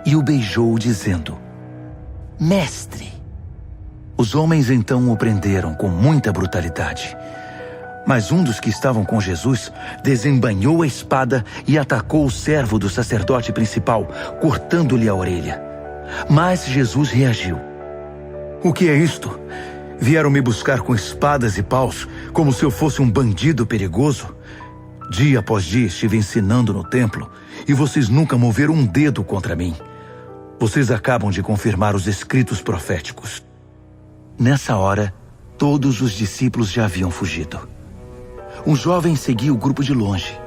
e o beijou, dizendo: Mestre. Os homens então o prenderam com muita brutalidade. Mas um dos que estavam com Jesus desembainhou a espada e atacou o servo do sacerdote principal, cortando-lhe a orelha. Mas Jesus reagiu: O que é isto? Vieram me buscar com espadas e paus, como se eu fosse um bandido perigoso. Dia após dia estive ensinando no templo, e vocês nunca moveram um dedo contra mim. Vocês acabam de confirmar os escritos proféticos. Nessa hora, todos os discípulos já haviam fugido. Um jovem seguia o grupo de longe.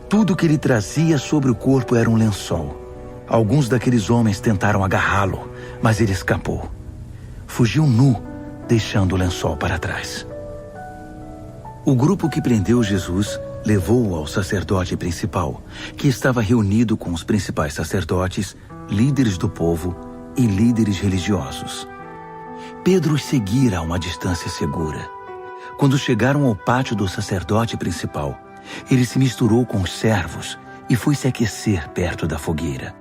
Tudo que ele trazia sobre o corpo era um lençol. Alguns daqueles homens tentaram agarrá-lo, mas ele escapou. Fugiu nu, deixando o lençol para trás. O grupo que prendeu Jesus levou-o ao sacerdote principal, que estava reunido com os principais sacerdotes, líderes do povo e líderes religiosos. Pedro os seguira a uma distância segura. Quando chegaram ao pátio do sacerdote principal, ele se misturou com os servos e foi se aquecer perto da fogueira.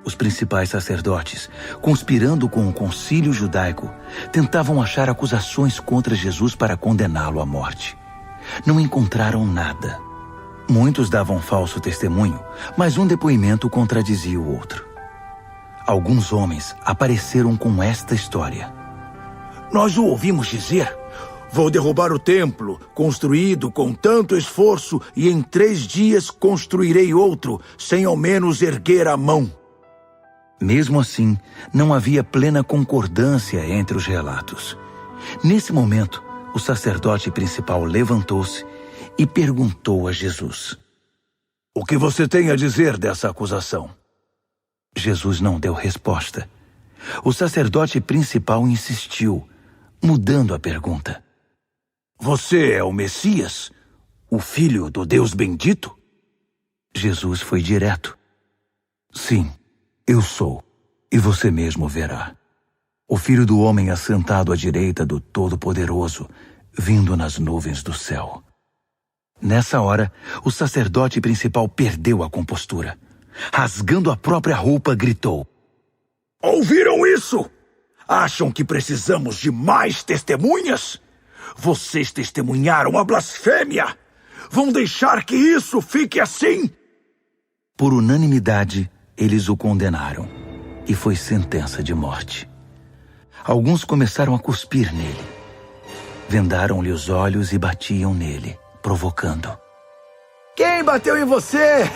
Os principais sacerdotes, conspirando com o concílio judaico, tentavam achar acusações contra Jesus para condená-lo à morte. Não encontraram nada. Muitos davam falso testemunho, mas um depoimento contradizia o outro. Alguns homens apareceram com esta história. Nós o ouvimos dizer: vou derrubar o templo, construído com tanto esforço, e em 3 dias construirei outro, sem ao menos erguer a mão. Mesmo assim, não havia plena concordância entre os relatos. Nesse momento, o sacerdote principal levantou-se e perguntou a Jesus: O que você tem a dizer dessa acusação? Jesus não deu resposta. O sacerdote principal insistiu, mudando a pergunta. Você é o Messias, o Filho do Deus bendito? Jesus foi direto. Sim, eu sou, e você mesmo verá. O Filho do Homem assentado à direita do Todo-Poderoso, vindo nas nuvens do céu. Nessa hora, o sacerdote principal perdeu a compostura. Rasgando a própria roupa, gritou: Ouviram isso? Acham que precisamos de mais testemunhas? Vocês testemunharam a blasfêmia! Vão deixar que isso fique assim? Por unanimidade, eles o condenaram, e foi sentença de morte. Alguns começaram a cuspir nele. Vendaram-lhe os olhos e batiam nele, provocando. Quem bateu em você?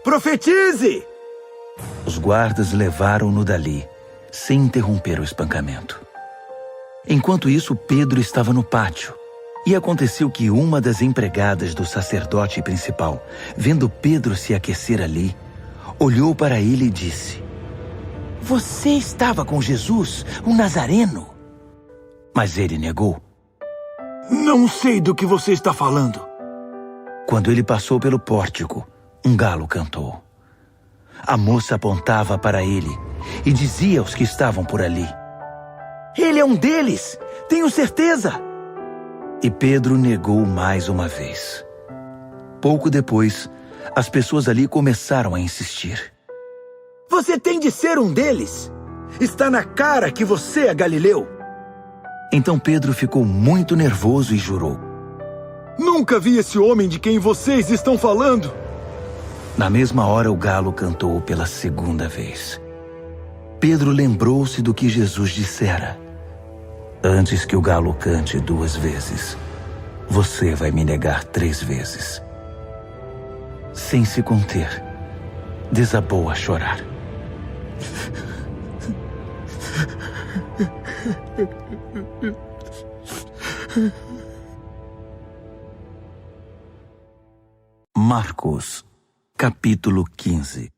Profetize! Os guardas levaram-no dali, sem interromper o espancamento. Enquanto isso, Pedro estava no pátio. E aconteceu que uma das empregadas do sacerdote principal, vendo Pedro se aquecer ali, olhou para ele e disse: Você estava com Jesus, o Nazareno? Mas ele negou. Não sei do que você está falando. Quando ele passou pelo pórtico, um galo cantou. A moça apontava para ele e dizia aos que estavam por ali: Ele é um deles, tenho certeza. E Pedro negou mais uma vez. Pouco depois, as pessoas ali começaram a insistir. Você tem de ser um deles. Está na cara que você é galileu. Então Pedro ficou muito nervoso e jurou: Nunca vi esse homem de quem vocês estão falando. Na mesma hora, o galo cantou pela segunda vez. Pedro lembrou-se do que Jesus dissera: Antes que o galo cante 2 vezes, você vai me negar 3 vezes. Sem se conter, desabou a chorar. Marcos, capítulo 15.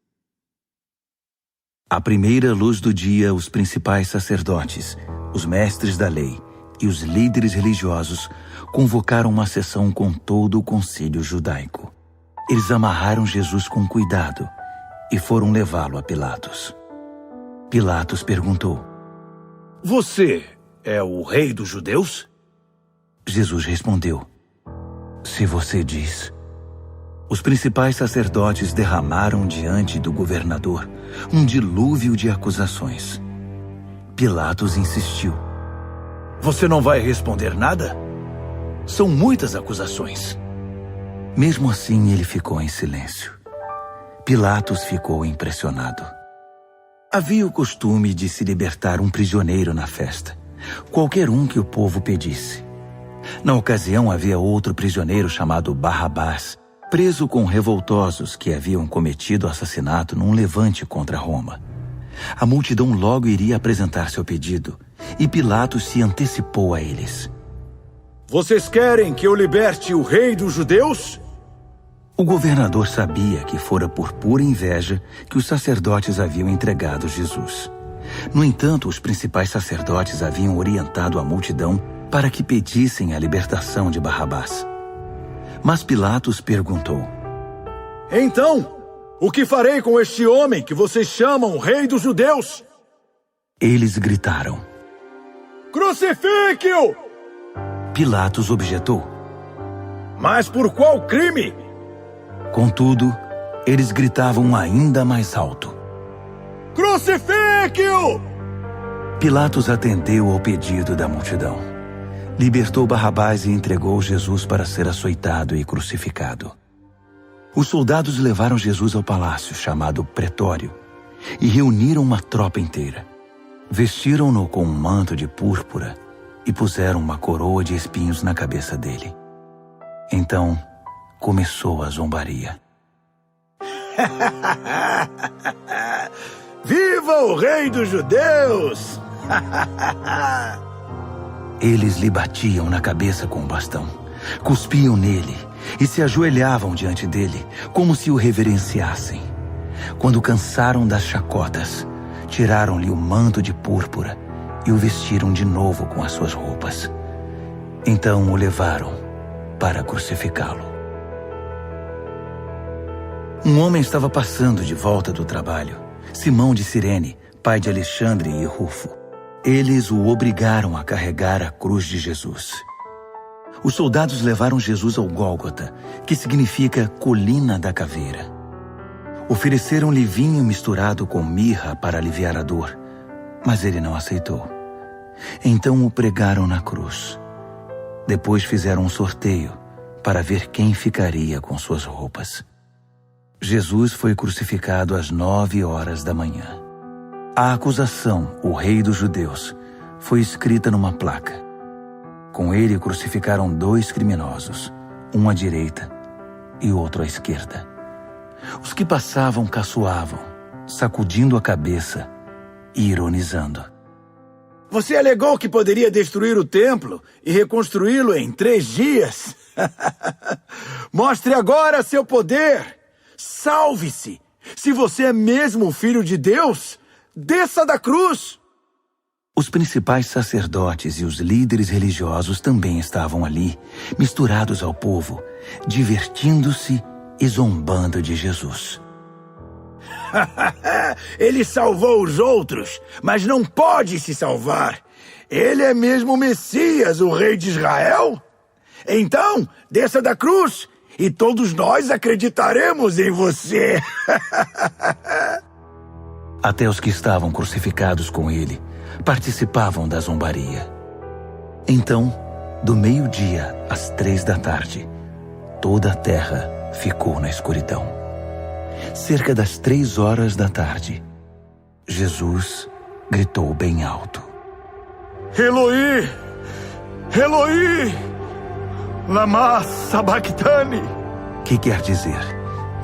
À primeira luz do dia, os principais sacerdotes, os mestres da lei e os líderes religiosos convocaram uma sessão com todo o concílio judaico. Eles amarraram Jesus com cuidado e foram levá-lo a Pilatos. Pilatos perguntou: Você é o rei dos judeus? Jesus respondeu: Se você diz. Os principais sacerdotes derramaram diante do governador um dilúvio de acusações. Pilatos insistiu: Você não vai responder nada? São muitas acusações. Mesmo assim, ele ficou em silêncio. Pilatos ficou impressionado. Havia o costume de se libertar um prisioneiro na festa, qualquer um que o povo pedisse. Na ocasião havia outro prisioneiro chamado Barrabás, preso com revoltosos que haviam cometido assassinato num levante contra Roma. A multidão logo iria apresentar seu pedido, e Pilatos se antecipou a eles. Vocês querem que eu liberte o rei dos judeus? O governador sabia que fora por pura inveja que os sacerdotes haviam entregado Jesus. No entanto, os principais sacerdotes haviam orientado a multidão para que pedissem a libertação de Barrabás. Mas Pilatos perguntou: Então, o que farei com este homem que vocês chamam rei dos judeus? Eles gritaram: Crucifique-o! Pilatos objetou: Mas por qual crime? Contudo, eles gritavam ainda mais alto: Crucifique-o! Pilatos atendeu ao pedido da multidão. Libertou Barrabás e entregou Jesus para ser açoitado e crucificado. Os soldados levaram Jesus ao palácio, chamado Pretório, e reuniram uma tropa inteira. Vestiram-no com um manto de púrpura e puseram uma coroa de espinhos na cabeça dele. Então, começou a zombaria. Viva o rei dos judeus! Eles lhe batiam na cabeça com um bastão, cuspiam nele e se ajoelhavam diante dele, como se o reverenciassem. Quando cansaram das chacotas, tiraram-lhe o manto de púrpura e o vestiram de novo com as suas roupas. Então o levaram para crucificá-lo. Um homem estava passando de volta do trabalho, Simão de Cirene, pai de Alexandre e Rufo. Eles o obrigaram a carregar a cruz de Jesus. Os soldados levaram Jesus ao Gólgota, que significa Colina da Caveira. Ofereceram-lhe vinho misturado com mirra para aliviar a dor, mas ele não aceitou. Então o pregaram na cruz. Depois fizeram um sorteio para ver quem ficaria com suas roupas. Jesus foi crucificado às 9 horas da manhã. A acusação, o rei dos judeus, foi escrita numa placa. Com ele crucificaram 2 criminosos, um à direita e outro à esquerda. Os que passavam caçoavam, sacudindo a cabeça e ironizando. Você alegou que poderia destruir o templo e reconstruí-lo em 3 dias? Mostre agora seu poder! Salve-se! Se você é mesmo o Filho de Deus, desça da cruz! Os principais sacerdotes e os líderes religiosos também estavam ali, misturados ao povo, divertindo-se e zombando de Jesus. Ele salvou os outros, mas não pode se salvar. Ele é mesmo o Messias, o rei de Israel? Então, desça da cruz e todos nós acreditaremos em você. Até os que estavam crucificados com ele participavam da zombaria. Então, do meio-dia às 3 da tarde, toda a terra ficou na escuridão. Cerca das 3 horas da tarde, Jesus gritou bem alto: Eloi, Eloi, lama sabachthani. Que quer dizer: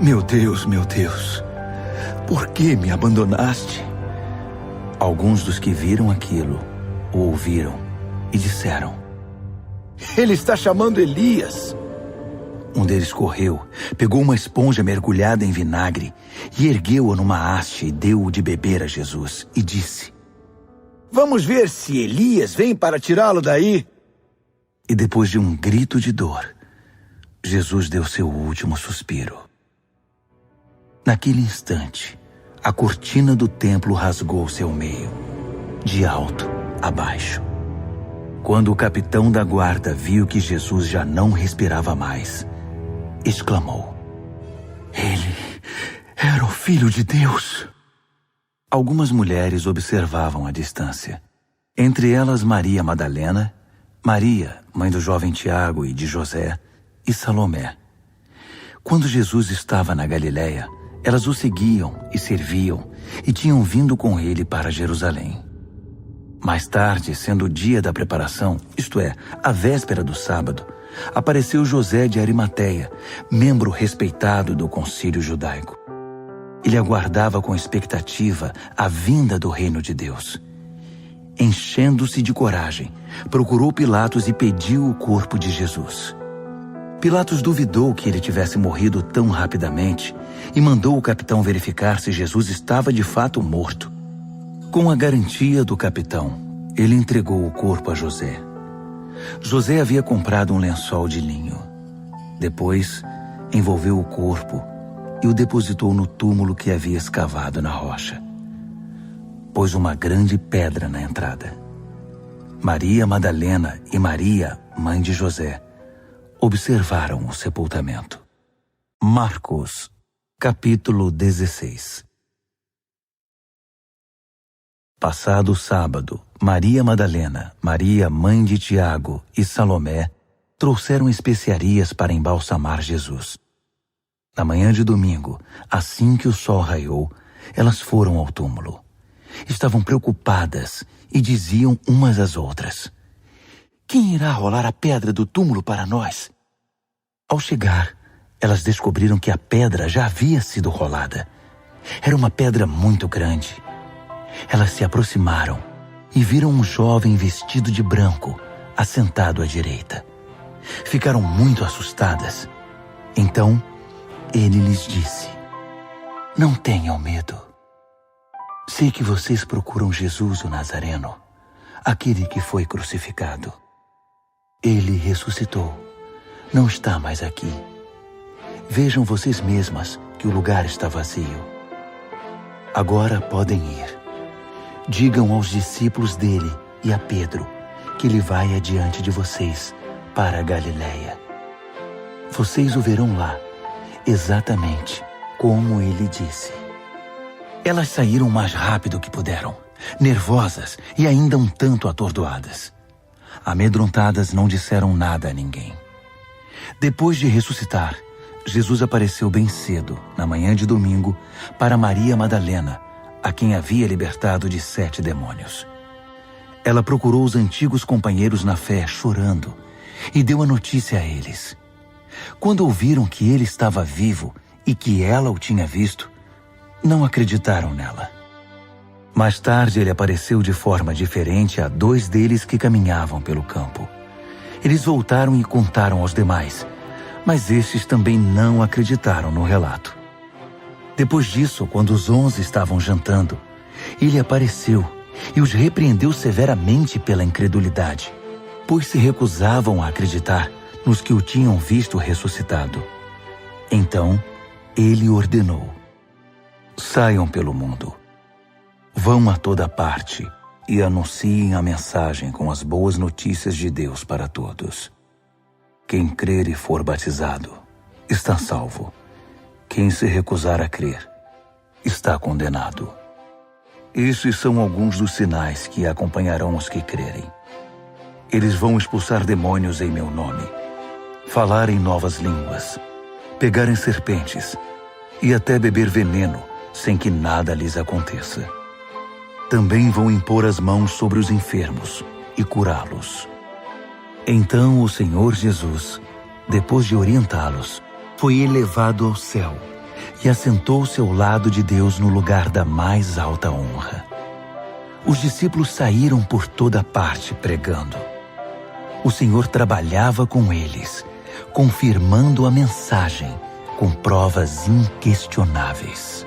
meu Deus, por que me abandonaste? Alguns dos que viram aquilo o ouviram e disseram: Ele está chamando Elias. Um deles correu, pegou uma esponja mergulhada em vinagre e ergueu-a numa haste e deu-o de beber a Jesus e disse: Vamos ver se Elias vem para tirá-lo daí. E depois de um grito de dor, Jesus deu seu último suspiro. Naquele instante, a cortina do templo rasgou-se ao meio, de alto a baixo. Quando o capitão da guarda viu que Jesus já não respirava mais, exclamou: Ele era o Filho de Deus. Algumas mulheres observavam à distância. Entre elas Maria Madalena, Maria, mãe do jovem Tiago e de José, e Salomé. Quando Jesus estava na Galiléia, elas o seguiam e serviam e tinham vindo com ele para Jerusalém. Mais tarde, sendo o dia da preparação, isto é, a véspera do sábado, apareceu José de Arimateia, membro respeitado do concílio judaico. Ele aguardava com expectativa a vinda do reino de Deus. Enchendo-se de coragem, procurou Pilatos e pediu o corpo de Jesus. Pilatos duvidou que ele tivesse morrido tão rapidamente e mandou o capitão verificar se Jesus estava de fato morto. Com a garantia do capitão, ele entregou o corpo a José. José havia comprado um lençol de linho. Depois, envolveu o corpo e o depositou no túmulo que havia escavado na rocha. Pôs uma grande pedra na entrada. Maria Madalena e Maria, mãe de José, observaram o sepultamento. Marcos, capítulo 16. Passado o sábado, Maria Madalena, Maria, mãe de Tiago e Salomé trouxeram especiarias para embalsamar Jesus. Na manhã de domingo, assim que o sol raiou, elas foram ao túmulo. Estavam preocupadas e diziam umas às outras: "Quem irá rolar a pedra do túmulo para nós?" Ao chegar, elas descobriram que a pedra já havia sido rolada. Era uma pedra muito grande. Elas se aproximaram e viram um jovem vestido de branco, assentado à direita. Ficaram muito assustadas. Então, ele lhes disse: "Não tenham medo. Sei que vocês procuram Jesus, o Nazareno, aquele que foi crucificado. Ele ressuscitou. Não está mais aqui. Vejam vocês mesmas que o lugar está vazio. Agora podem ir. Digam aos discípulos dele e a Pedro que ele vai adiante de vocês para a Galiléia. Vocês o verão lá, exatamente como ele disse." Elas saíram o mais rápido que puderam, nervosas e ainda um tanto atordoadas. Amedrontadas, não disseram nada a ninguém. Depois de ressuscitar, Jesus apareceu bem cedo, na manhã de domingo, para Maria Madalena, a quem havia libertado de 7 demônios. Ela procurou os antigos companheiros na fé, chorando, e deu a notícia a eles. Quando ouviram que ele estava vivo e que ela o tinha visto, não acreditaram nela. Mais tarde, ele apareceu de forma diferente a 2 deles que caminhavam pelo campo. Eles voltaram e contaram aos demais, mas estes também não acreditaram no relato. Depois disso, quando os 11 estavam jantando, ele apareceu e os repreendeu severamente pela incredulidade, pois se recusavam a acreditar nos que o tinham visto ressuscitado. Então, ele ordenou: "Saiam pelo mundo. Vão a toda parte e anunciem a mensagem com as boas notícias de Deus para todos. Quem crer e for batizado está salvo. Quem se recusar a crer está condenado. Estes são alguns dos sinais que acompanharão os que crerem. Eles vão expulsar demônios em meu nome, falar em novas línguas, pegar em serpentes e até beber veneno sem que nada lhes aconteça. Também vão impor as mãos sobre os enfermos e curá-los." Então o Senhor Jesus, depois de orientá-los, foi elevado ao céu e assentou-se ao lado de Deus no lugar da mais alta honra. Os discípulos saíram por toda parte pregando. O Senhor trabalhava com eles, confirmando a mensagem com provas inquestionáveis.